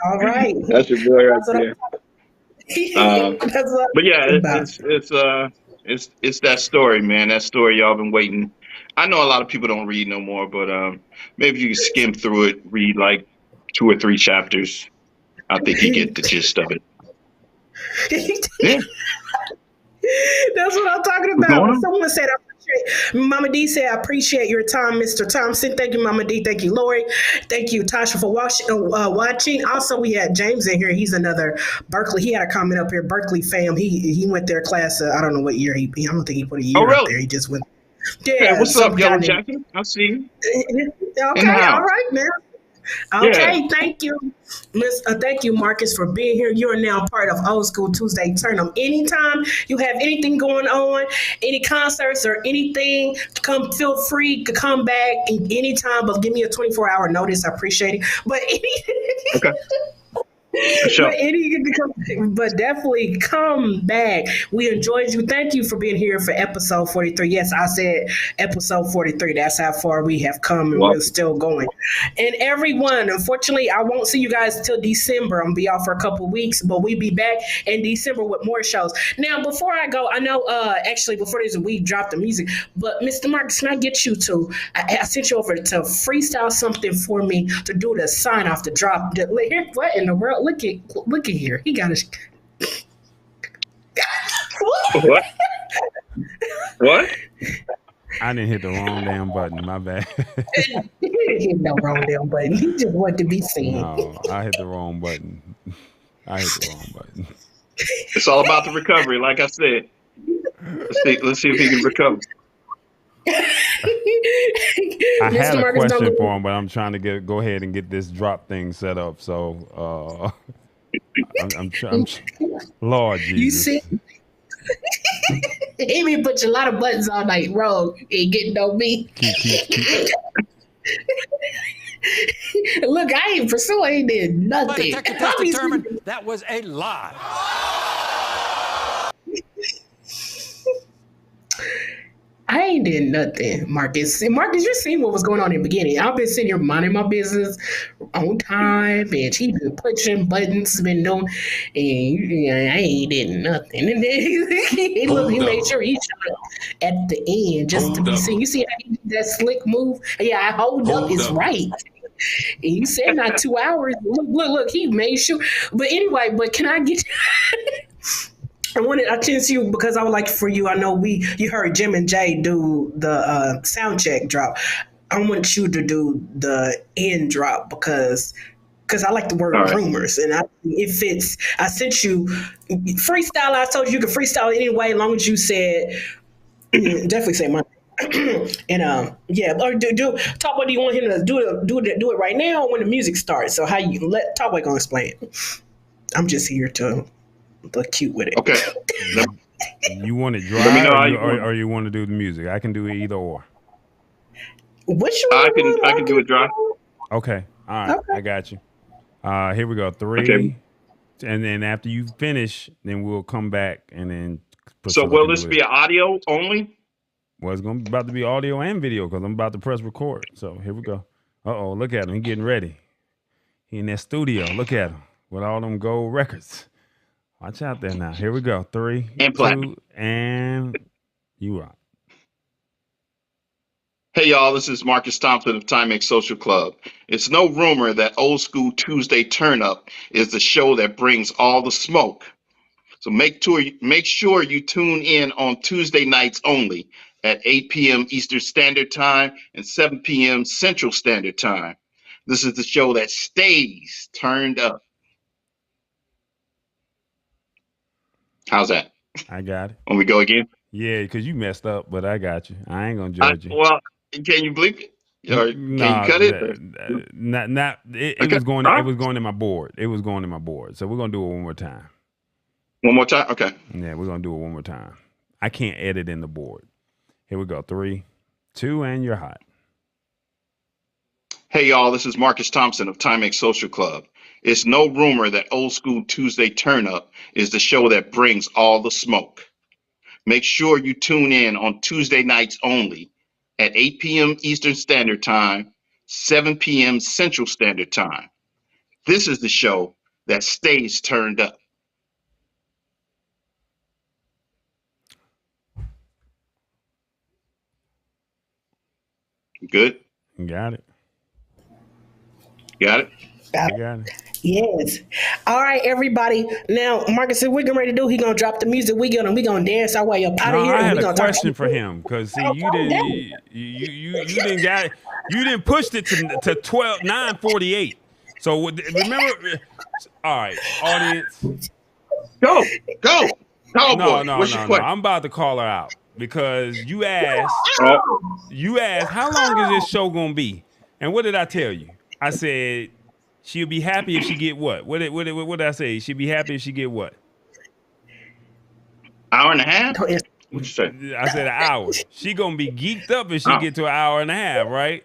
All right. That's your boy right That's what there. That's what But yeah, I'm about. it's that story, man. That story y'all been waiting. I know a lot of people don't read no more, but maybe you can skim through it, read like 2 or 3 chapters. I think you get the gist of it. Yeah, That's what I'm talking what's going about. on? Someone said, Mama D said, I appreciate your time, Mr. Thompson. Thank you, Mama D. Thank you, Lori. Thank you, Tasha, for watching. Also, we had James in here. He's another Berkeley. He had a comment up here. Berkeley fam. He went their class. I don't know what year I don't think he put a Oh, year up there. really? He just went. Hey, Yeah, what's some up, guy Yellow named. Jacket? I see you in the Okay, all house. right, man. Yeah. Okay, thank you, thank you, Marcus, for being here. You are now part of Old School Tuesday Turnup. Anytime you have anything going on, any concerts or anything, come feel free to come back anytime. But give me a 24-hour notice. I appreciate it. But Okay. sure. But definitely come back. We enjoyed you. Thank you for being here for episode 43. Yes, I said episode 43. That's how far we have come, and we're still going. And everyone, unfortunately, I won't see you guys till December. I'm gonna be off for a couple weeks, but we'll be back in December with more shows. Now, before I go, I know actually before this we dropped the music, but Mr. Marcus, can I get you to? I sent you over to freestyle something for me to do the sign off the drop. What in the world? Look at here. He got his. What? What? I didn't hit the wrong damn button. My bad. He didn't hit no wrong damn button. He just wanted to be seen. No, I hit the wrong button. I hit the wrong button. It's all about the recovery, like I said. Let's see if he can recover. I had a question for him, but I'm trying to go ahead and get this drop thing set up. So I'm trying. Lord Jesus. You see, he been putting a lot of buttons all night. Wrong, ain't getting on me. Look, I ain't Pricilla ain't did nothing. Detective test determined that was a lie. I ain't did nothing, Marcus. Marcus, you seen what was going on in the beginning. I've been sitting here minding my business on time, and he been pushing buttons, been doing, and I ain't did nothing. And then he made sure he showed up at the end just to be seen. You see how he did that slick move? Yeah, I hold up is right. And you said not 2 hours. Look, he made sure. But anyway, can I get I chance you because I would like for you. I know you heard Jim and Jay do the sound check drop. I want you to do the end drop because I like the word rumors, and if it's I sent you freestyle. I told you can freestyle anyway, as long as you said definitely say my and yeah, or do Top Boy. Do you want him to do it right now or when the music starts? So how you let Top Boy gonna explain it? I'm just here to. Look cute with it. Okay. You want to drive or you want to do the music? I can do either or. Which one? I can do it dry. Okay. All right. Okay. I got you. Here we go. 3. Okay. And then after you finish, then we'll come back and then. So will this be audio only? Well, it's about to be audio and video because I'm about to press record. So here we go. Uh-oh, look at him. He getting ready. He in that studio. Look at him with all them gold records. Watch out there now. Here we go. 3, and 2, and you rock. Hey, y'all. This is Marcus Thompson of Timex Social Club. It's no rumor that Old School Tuesday Turnup is the show that brings all the smoke. So make sure you tune in on Tuesday nights only at 8 p.m. Eastern Standard Time and 7 p.m. Central Standard Time. This is the show that stays turned up. How's that? I got it. When we go again? Yeah, because you messed up, but I got you. I ain't going to judge you. Well, can you bleep it? Or can you cut it? It was going. It was going in my board. It was going in my board. So we're going to do it one more time. One more time? Okay. Yeah, we're going to do it one more time. I can't edit in the board. Here we go. 3, 2, and you're hot. Hey, y'all. This is Marcus Thompson of Timex Social Club. It's no rumor that Old School Tuesday Turnup is the show that brings all the smoke. Make sure you tune in on Tuesday nights only at 8 p.m. Eastern Standard Time, 7 p.m. Central Standard Time. This is the show that stays turned up. Good? Got it. Got it? Got it. Yes. All right, everybody. Now, Marcus said we're getting ready to do. He gonna drop the music. We gonna dance our way up out of here. I had a question for him because see, you didn't push it to 9:48. So remember, all right, audience. Go. No. I'm about to call her out because you asked how long is this show gonna be, and what did I tell you? I said. She'll be happy if she get what? What did I say? She'll be happy if she get what? Hour and a half? What'd you say? I said an hour. She gonna be geeked up if she get to an hour and a half, right?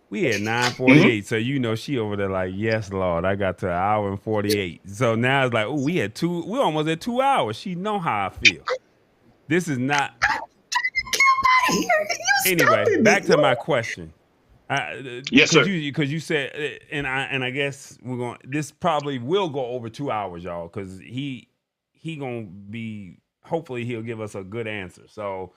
We had 9:48, so she over there like, yes, Lord, I got to 1:48. So now it's like, oh, we almost at 2 hours. She know how I feel. This is not. Anyway, back to my question. Yes, sir. Because you said, and I guess we're going. This probably will go over 2 hours, y'all, because he gonna be. Hopefully, he'll give us a good answer. So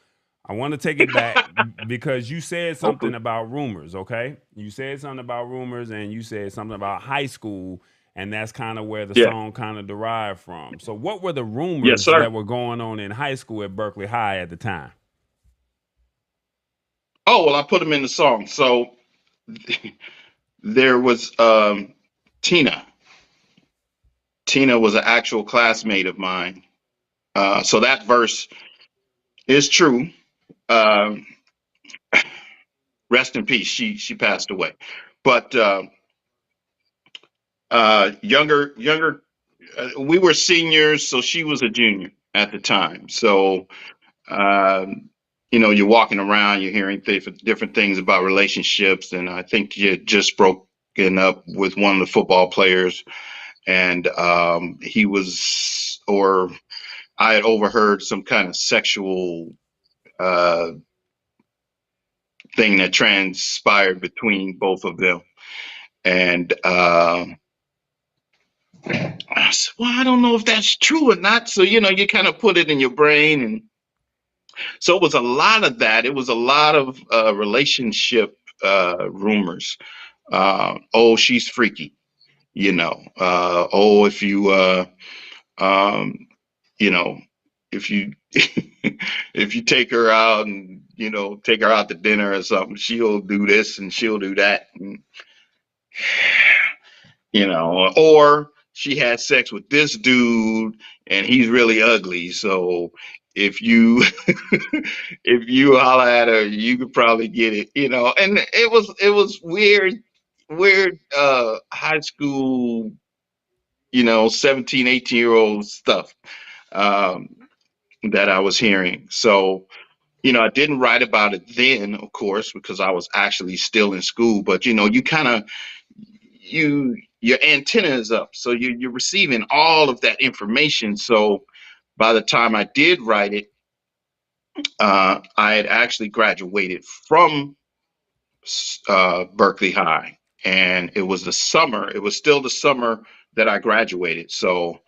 I want to take it back because you said something about rumors. Okay, you said something about rumors, and you said something about high school, and that's kind of where the song kind of derived from. So, what were the rumors that were going on in high school at Berkeley High at the time? Oh, well, I put them in the song. So there was Tina. Tina was an actual classmate of mine. So that verse is true. Um, rest in peace. She passed away. But younger, we were seniors, so she was a junior at the time. So you're walking around, you're hearing different things about relationships, and I think you just broken up with one of the football players, and he was, or I had overheard some kind of sexual thing that transpired between both of them, and I said, well, I don't know if that's true or not. So you kind of put it in your brain, and so it was a lot of that. It was a lot of relationship rumors. Oh, she's freaky, oh, if you um, you know if you if you take her out and take her out to dinner or something, she'll do this and she'll do that, and, or she had sex with this dude and he's really ugly, so if you if you holler at her, you could probably get it, and it was weird high school, 17, 18-year-old stuff um, that I was hearing. So, I didn't write about it then, of course, because I was actually still in school, but you kind of your antenna is up, so you're receiving all of that information. So by the time I did write it, I had actually graduated from Berkeley High, and it was the summer. It was still the summer that I graduated. So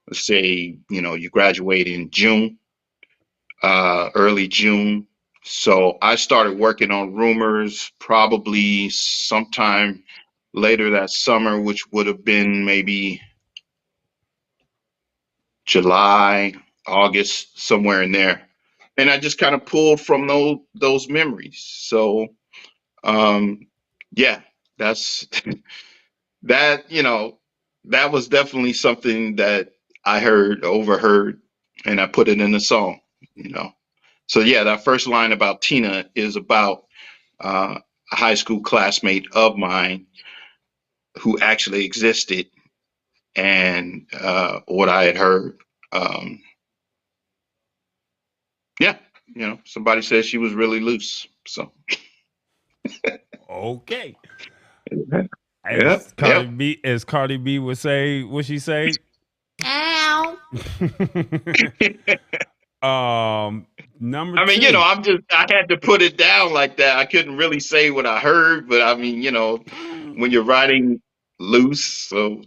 let's say you graduate in June, early June. So I started working on rumors probably sometime later that summer, which would have been maybe July, August, somewhere in there. And I just kind of pulled from those memories. So yeah, that's that was definitely something that I overheard, and I put it in the song. So yeah, that first line about Tina is about a high school classmate of mine who actually existed, and what I had heard. Yeah, somebody said she was really loose. So okay. Yeah. As Cardi B would say, what she say? Ow. Number I mean, two. I had to put it down like that. I couldn't really say what I heard, but I mean, when you're writing loose, so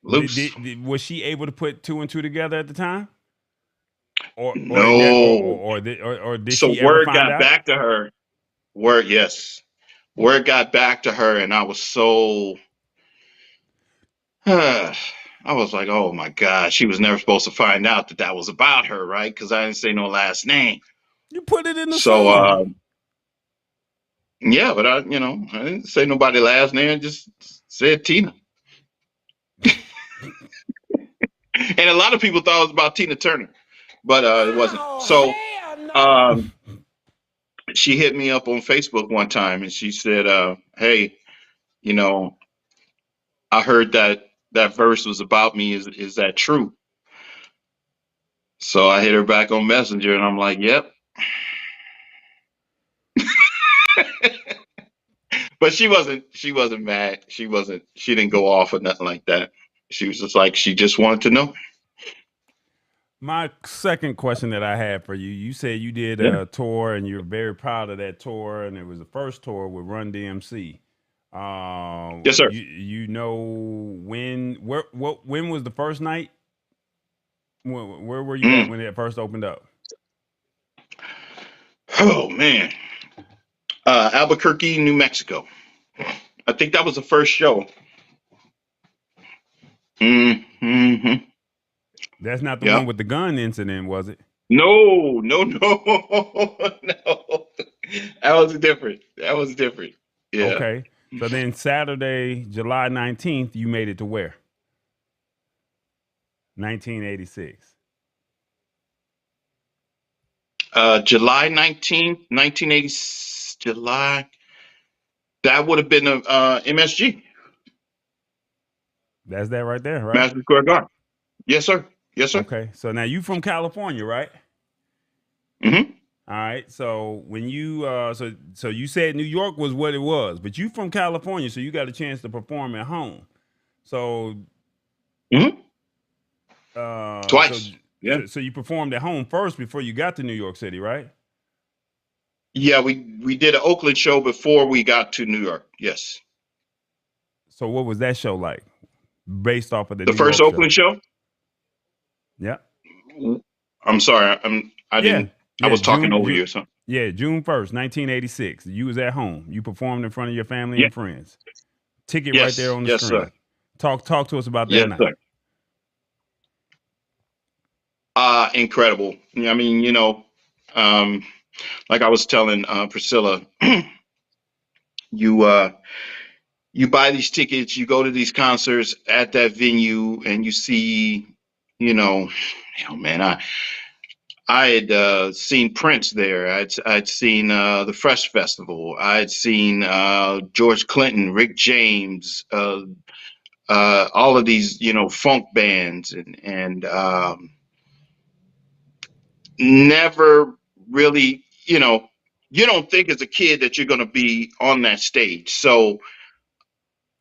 loose. Was she able to put two and two together at the time? No. Did So she ever word find got out? back to her. Yes. Word got back to her, and I was so. I was like, oh my God, she was never supposed to find out that was about her, right? Because I didn't say no last name. You put it in the So, song. yeah, but I didn't say nobody last name. I just said Tina. And a lot of people thought it was about Tina Turner, but it wasn't. So, she hit me up on Facebook one time, and she said, "Hey, I heard that verse was about me. Is that true?" So I hit her back on Messenger, and I'm like, "Yep." But she wasn't mad. She didn't go off or nothing like that. She was just like, she just wanted to know. My second question that I had for you, you said you did Yeah. a tour and you're very proud of that tour, and it was the first tour with Run DMC. Yes, sir. You know when was the first night? Where were you at when it first opened up? Oh man, Albuquerque, New Mexico. I think that was the first show. Mm-hmm. That's not the one with the gun incident, was it? No. No. That was different. Yeah. Okay. So then Saturday, July 19th, you made it to where? 1986. July 19th, 1980, July. That would have been MSG. That's that right there, right? Madison Square Garden. Yes, sir. Yes, sir. Okay. So now you from California, right? Mm-hmm. All right. So when you so you said New York was what it was, but you from California, so you got a chance to perform at home. So twice. So you performed at home first before you got to New York City, right? Yeah, we did an Oakland show before we got to New York. Yes. So what was that show like, based off of the New first York Oakland show? Yeah. I'm sorry. I was talking over you or something. Yeah, June 1st, 1986. You was at home. You performed in front of your family and friends. Ticket right there on the screen. Sir. Talk to us about that night. Sir. Incredible. I mean, like I was telling Pricilla, you buy these tickets, you go to these concerts at that venue, and you see, man, I had seen Prince there. I'd seen the Fresh Festival. I'd seen George Clinton, Rick James, all of these, funk bands, and never really, you don't think as a kid that you're going to be on that stage. So,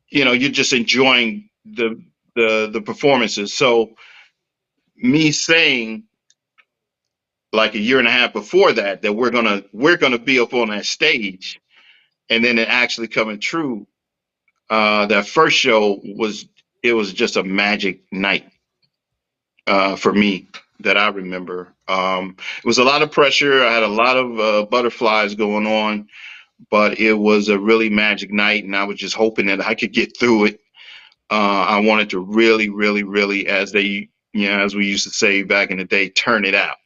you're just enjoying the performances. So me saying, like a year and a half before that we're gonna be up on that stage, and then it actually coming true. That first show was just a magic night for me that I remember. It was a lot of pressure. I had a lot of butterflies going on, but it was a really magic night, and I was just hoping that I could get through it. I wanted to really, really, really, as we used to say back in the day, turn it out.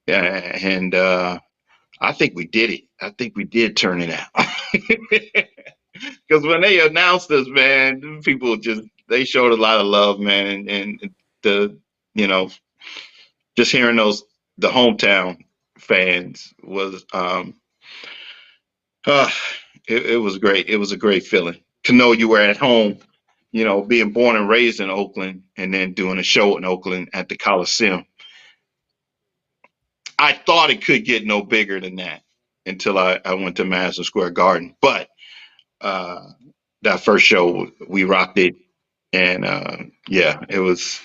And I think we did it. I think we did turn it out. Because when they announced us, man, people they showed a lot of love, man, and just hearing the hometown fans was it was great. It was a great feeling to know you were at home, being born and raised in Oakland, and then doing a show in Oakland at the Coliseum. I thought it could get no bigger than that until I went to Madison Square Garden. But that first show, we rocked it. And it was,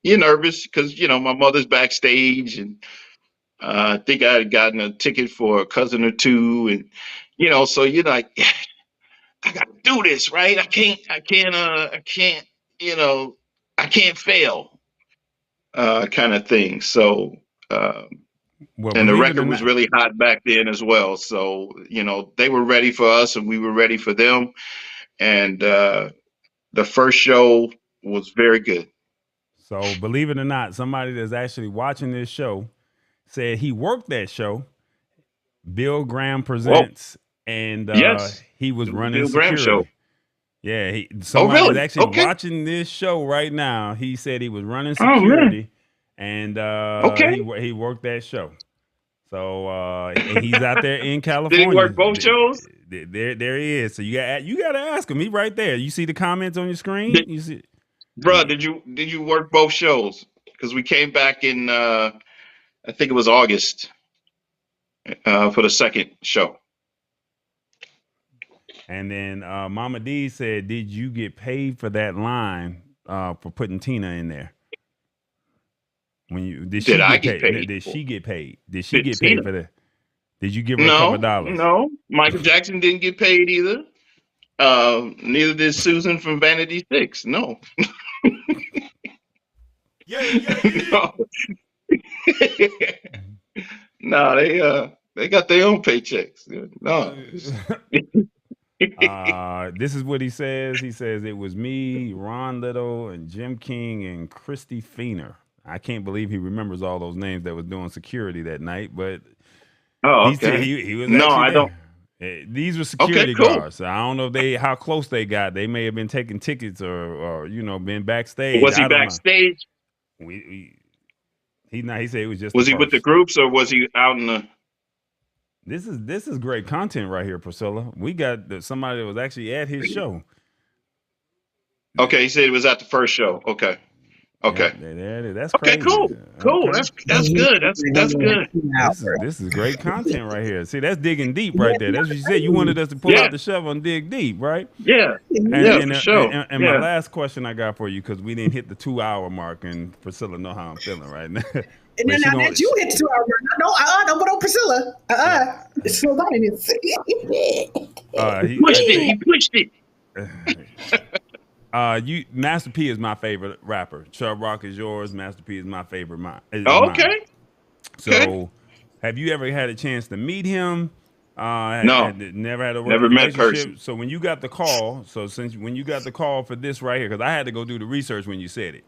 you're nervous because, my mother's backstage, and I think I had gotten a ticket for a cousin or two. And, so you're like, I got to do this, right? I can't, I can't fail kind of thing. So, and the record was really hot back then as well. So, they were ready for us and we were ready for them. And the first show was very good. So believe it or not, somebody that's actually watching this show said he worked that show, Bill Graham Presents, and he was running Bill security. Graham show. Yeah, somebody's actually watching this show right now. He said he was running security. And he worked that show. So and he's out there in California. Did he work both shows? There he is. So you got to ask him. He right there. You see the comments on your screen? You see, bro, did you work both shows? Because we came back in I think it was August for the second show. And then Mama D said, "Did you get paid for that line for putting Tina in there? When you did she I get get paid? paid? Did she get paid? Did she Did get Tina? paid for that? Did you give her a couple of dollars? No. Michael Jackson didn't get paid either. Neither did Susan from Vanity Six. No. No. No, they got their own paychecks. No. This is what he says. He says it was me, Ron Little, and Jim King and Christy Feener. I can't believe he remembers all those names that was doing security that night, but Oh, he said okay. he was No, actually I there. don't. These were security Okay, cool. guards. I don't know if how close they got. They may have been taking tickets or been backstage. Was he I don't backstage? know. He said it was just. Was he with the groups or was he out in the? This is great content right here, Pricilla. We got somebody that was actually at his show. Okay, he said it was at the first show. Okay. Yeah, that's crazy. Okay, cool. Okay. That's good. That's good. This is great content right here. See, that's digging deep right there. That's what you said. You wanted us to pull out the shovel and dig deep, right? Yeah. For sure. And my last question I got for you, because we didn't hit the 2-hour mark, and Pricilla know how I'm feeling right now. And then now that you hit the 2 hour mark, don't put on Pricilla. It's nobody didn't see. He pushed it. Master P is my favorite rapper. Chubb Rock is yours. Master P is my favorite. Okay. So, have you ever had a chance to meet him? No. Never had a never met relationship. So when you got the call, when you got the call for this right here, because I had to go do the research when you said it.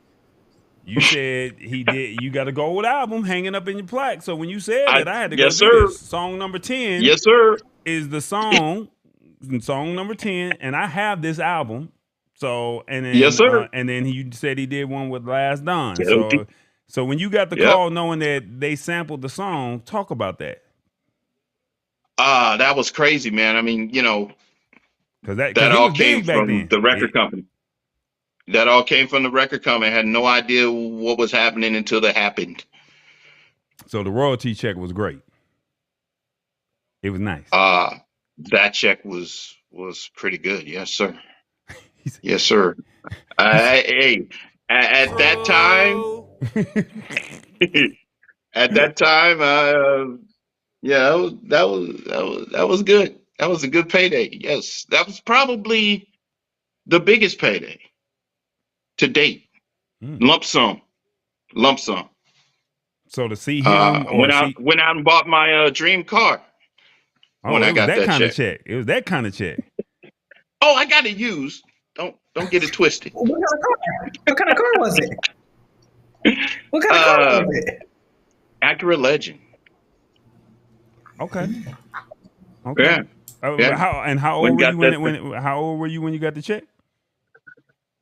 You said he did. You got a gold album hanging up in your plaque. So when you said that, I had to go do this. Song number 10. Yes, sir. Is the song number 10, and I have this album. So and then yes, sir. And then he said he did one with Last Don. So when you got the call, knowing that they sampled the song, talk about that. That was crazy, man. I mean, because that all came from the record company. That all came from the record company. I had no idea what was happening until that happened. So the royalty check was great. It was nice. That check was pretty good. Yes, sir. Yes, sir. Hey, at that time, that was good. That was a good payday. Yes, that was probably the biggest payday to date. Lump sum. So to see him, went out and bought my dream car. When I got that kind of check. It was that kind of check. Oh, I got it used. Don't get it twisted. What kind of car was it? What kind of car was it? Acura Legend. Okay. Yeah. How old were you how old were you when you got the check?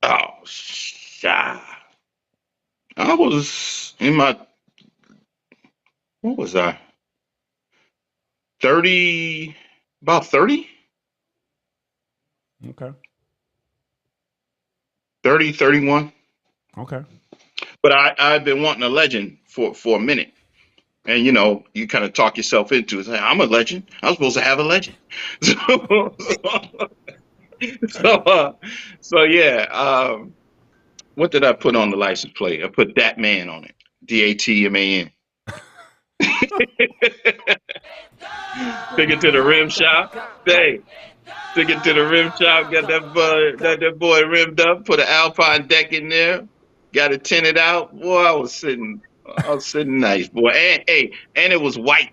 Oh, I was in my, what was I? 30, about 30? Okay. 30, 31. Okay. But I've been wanting a Legend for a minute. And, you kind of talk yourself into it. Say, I'm a legend. I'm supposed to have a Legend. So yeah. What did I put on the license plate? I put that man on it. DATMAN. Took it to the rim shop. Took it to the rim shop. Got that boy rimmed up. Put an Alpine deck in there. Got it tinted out. Boy, I was sitting nice, boy. And it was white.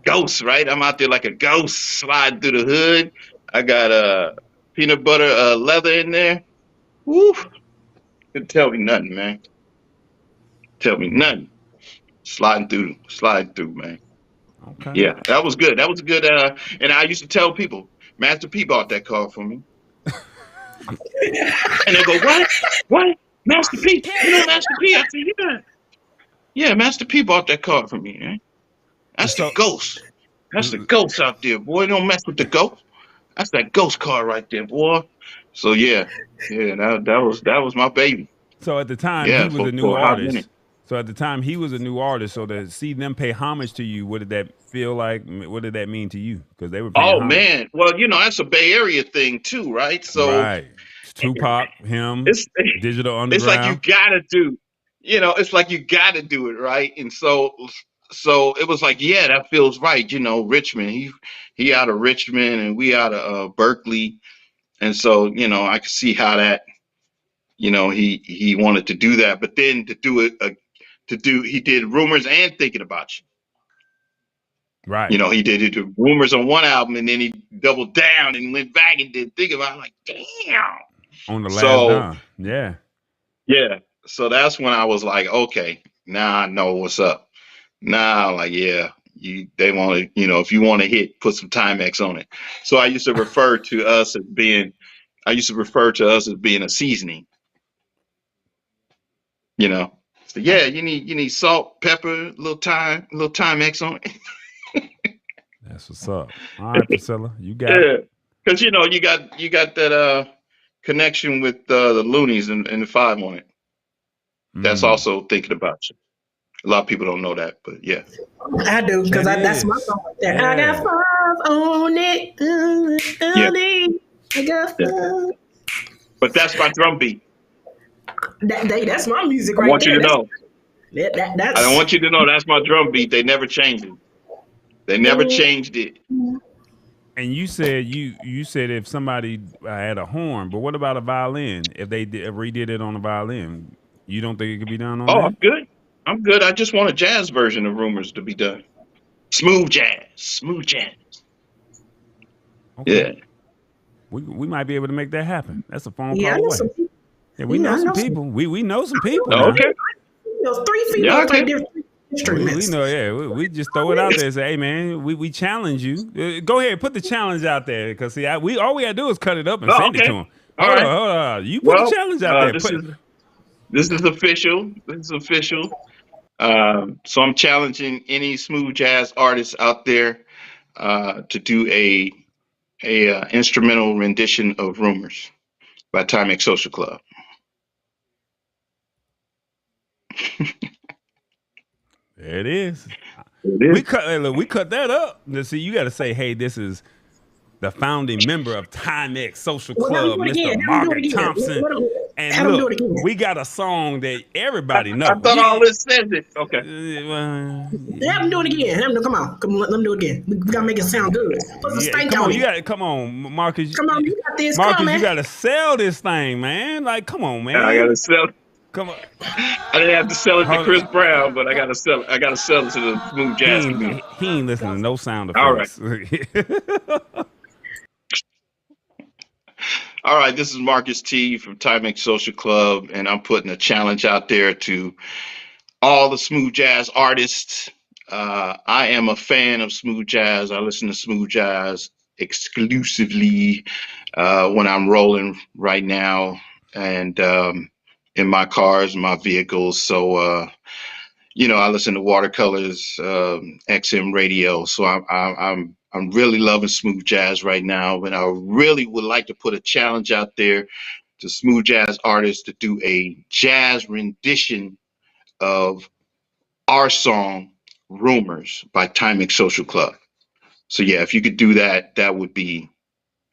Ghost, right? I'm out there like a ghost sliding through the hood. I got peanut butter leather in there. Woo! Couldn't tell me nothing, man. Tell me nothing. Sliding through, man. Okay. Yeah, that was good. That was good. And I used to tell people, Master P bought that car for me. And they go, what? Master P? Master P? I said, yeah, Master P bought that car for me, man. That's the ghost. That's the ghost out there, boy. Don't mess with the ghost. That's that ghost car right there, boy. So yeah, that was my baby. So at the time, he was a new artist. So at the time he was a new artist, so to see them pay homage to you, what did that feel like? What did that mean to you? Because they were paying homage. Man, well, that's a Bay Area thing too, right? So right, Tupac, him, Digital Underground. It's like you gotta do, it's like you gotta do it, right? And so it was like, yeah, that feels right. Richmond, he out of Richmond and we out of Berkeley, and so I could see how that, he wanted to do that, but then to do it. He did Rumors and Thinking About You. Right. He did Rumors on one album and then he doubled down and went back and did Thinking About It. I'm like, damn. On the last dime. Yeah. Yeah. So that's when I was like, okay, now I know what's up. Now, like, yeah, they want to, if you want to hit, put some Timex on it. So I used to refer to us as being a seasoning. So yeah, you need salt, pepper, a little Timex on it. That's what's up. All right, Pricilla, you got it. Because you got that connection with the Loonies and the 5 on it. That's also Thinking About You. A lot of people don't know that, but yeah, I do, because that's my song right there. Yeah. I got 5 on it. I got 5. But that's my drum beat. That's my music right there. I want you to know. That's... I want you to know that's my drum beat. They never changed it. They never changed it. And you said if somebody had a horn, but what about a violin? If they redid it on a violin, you don't think it could be done on that? I'm good. I just want a jazz version of Rumors to be done. Smooth jazz. Okay. Yeah. We might be able to make that happen. That's a phone call away. Yeah, we know some people. We know some people. Okay. 3 females play different instruments. We know, yeah. We just throw it out there and say, hey, man, we challenge you. Go ahead, put the challenge out there. Because, see, all we got to do is cut it up and send it to them. Hold on. You put the challenge out there. This is official. So I'm challenging any smooth jazz artist out there to do a instrumental rendition of Rumors by Timex Social Club. There it is. We cut that up. See, you got to say, hey, this is the founding member of Timex Social Club, Mr. Marcus Thompson. And look, we got a song that everybody knows. I thought all this says it. Okay. Have him do it again. Come on, let him do it again. We gotta make it sound good. Put some stank on it. Come on, Marcus. Come on, you got this. Marcus, you gotta sell this thing, man. Like, come on, man. I gotta sell. Come on. I didn't have to sell it to Chris Brown, but I gotta sell it. I gotta sell it to the smooth jazz community. He ain't listening to no sound effects. All right. All right, this is Marcus T from Timex Social Club, and I'm putting a challenge out there to all the smooth jazz artists. I am a fan of smooth jazz. I listen to smooth jazz exclusively when I'm rolling right now and in my cars and my vehicles. So, I listen to Watercolors, XM radio. So I'm really loving smooth jazz right now, and I really would like to put a challenge out there to smooth jazz artists to do a jazz rendition of our song Rumors by Timex Social Club. So yeah, if you could do that, that would be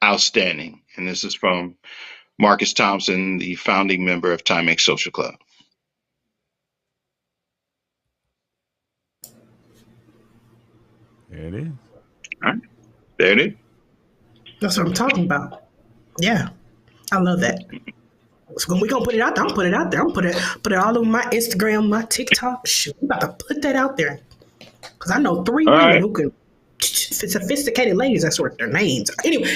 outstanding. And this is from Marcus Thompson, the founding member of Timex Social Club. There it is. All right. There it is. That's what I'm talking about. Yeah. I love that. So we're going to put it out there. I'm going to put it out there. I'm going to put it all over my Instagram, my TikTok. Shoot, I'm about to put that out there. Because I know 3 women who can, sophisticated ladies, that's what their names are. Anyway,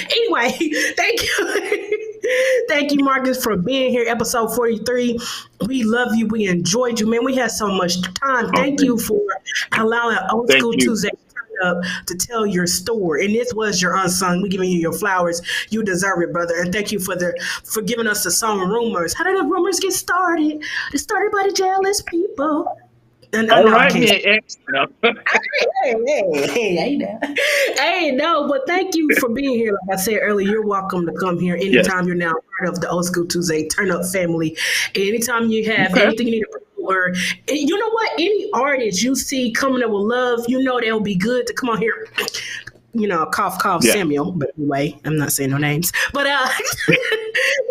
thank you. Thank you, Marcus, for being here. Episode 43. We love you. We enjoyed you, man. We had so much time. Thank you for allowing Old School Tuesday up to tell your story, and this was your unsung. We're giving you your flowers. You deserve it, brother. And thank you for giving us the song Rumors. How did the rumors get started? It started by the jealous people. And all right, hey, no, but thank you for being here. Like I said earlier, you're welcome to come here anytime. You're now part of the Old School Tuesday Turnup family. Anytime you have anything you need to or you know what? Any artist you see coming up with love, you know they'll be good to come on here. You know, cough, Samuel. But anyway, I'm not saying no names. But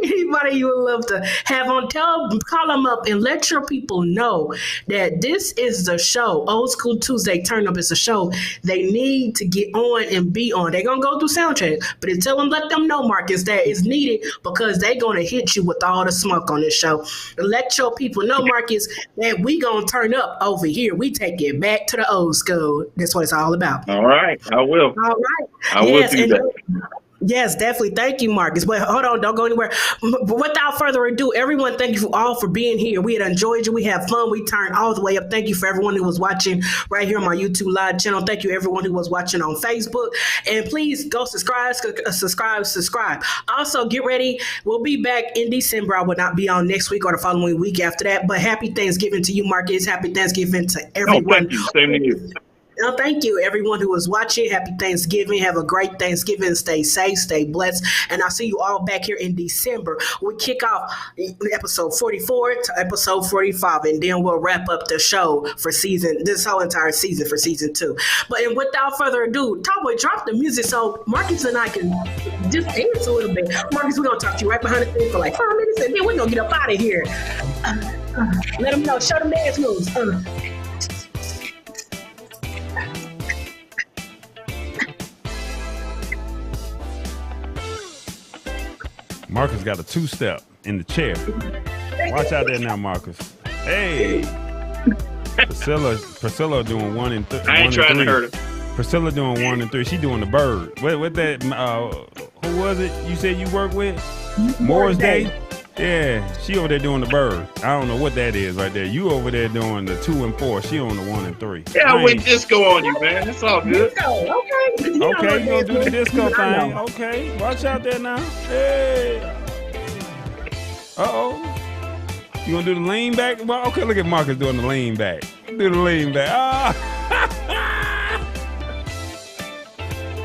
anybody you would love to have on, call them up and let your people know that this is the show. Old School Tuesday Turnup is a show they need to get on and be on. They're going to go through sound check, but let them know, Marcus, that it's needed because they're going to hit you with all the smoke on this show. And let your people know, Marcus, that we going to turn up over here. We take it back to the old school. That's what it's all about. All right. I will. All right. I will do that. Yes, definitely. Thank you, Marcus. But hold on, don't go anywhere. But without further ado, everyone, thank you all for being here. We had enjoyed you. We had fun. We turned all the way up. Thank you for everyone who was watching right here on my YouTube live channel. Thank you, everyone who was watching on Facebook. And please go subscribe. Also, get ready. We'll be back in December. I will not be on next week or the following week after that. But happy Thanksgiving to you, Marcus. Happy Thanksgiving to everyone. Oh, thank you. Same to you. No, thank you, everyone who was watching. Happy Thanksgiving. Have a great Thanksgiving. Stay safe, stay blessed. And I'll see you all back here in December. We kick off episode 44 to episode 45, and then we'll wrap up the show for this whole entire season for season 2. But without further ado, Tallboy, drop the music so Marcus and I can just dance a little bit. Marcus, we're going to talk to you right behind the scene for like 5 minutes, and then we're going to get up out of here. Let them know. Show them dance moves. Marcus got a 2-step in the chair. Watch out there now, Marcus. Hey. Pricilla doing 1 and 3. I ain't trying to hurt her. Pricilla doing 1 and 3. She doing the bird. What that? Who was it you said you work with? Moore's Day? Yeah, she over there doing the bird. I don't know what that is right there. You over there doing the 2 and 4. She on the 1 and 3. Yeah, I went disco on you, man. It's all good. Okay. Okay, you gonna do the disco thing. Okay, watch out there now. Hey. Uh-oh. You gonna do the lean back? Well, okay, look at Marcus doing the lean back. Do the lean back.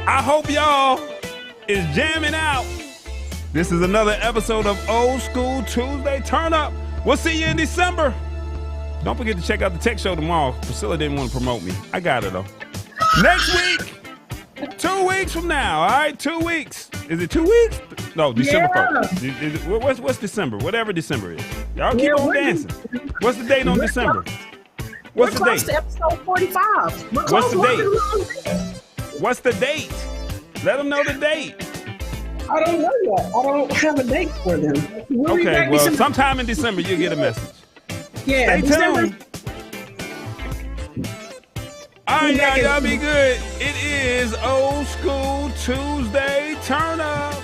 I hope y'all is jamming out. This is another episode of Old School Tuesday Turn Up. We'll see you in December. Don't forget to check out the tech show tomorrow. Pricilla didn't want to promote me. I got it though. Next week, 2 weeks from now, all right? 2 weeks. Is it 2 weeks? No, December 1st. What's December? Whatever December is. Y'all keep on dancing. What's the date on December? What's the date? To episode 45. What's the date? What's the date? Let them know the date. I don't know yet. I don't have a date for them. Okay, well, sometime in December you'll get a message. Yeah, stay tuned. All right, y'all be good. It is Old School Tuesday Turn Up.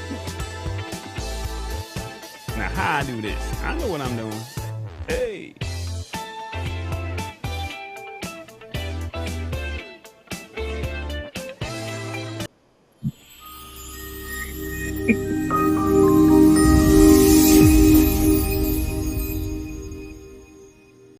Now, how I do this? I know what I'm doing.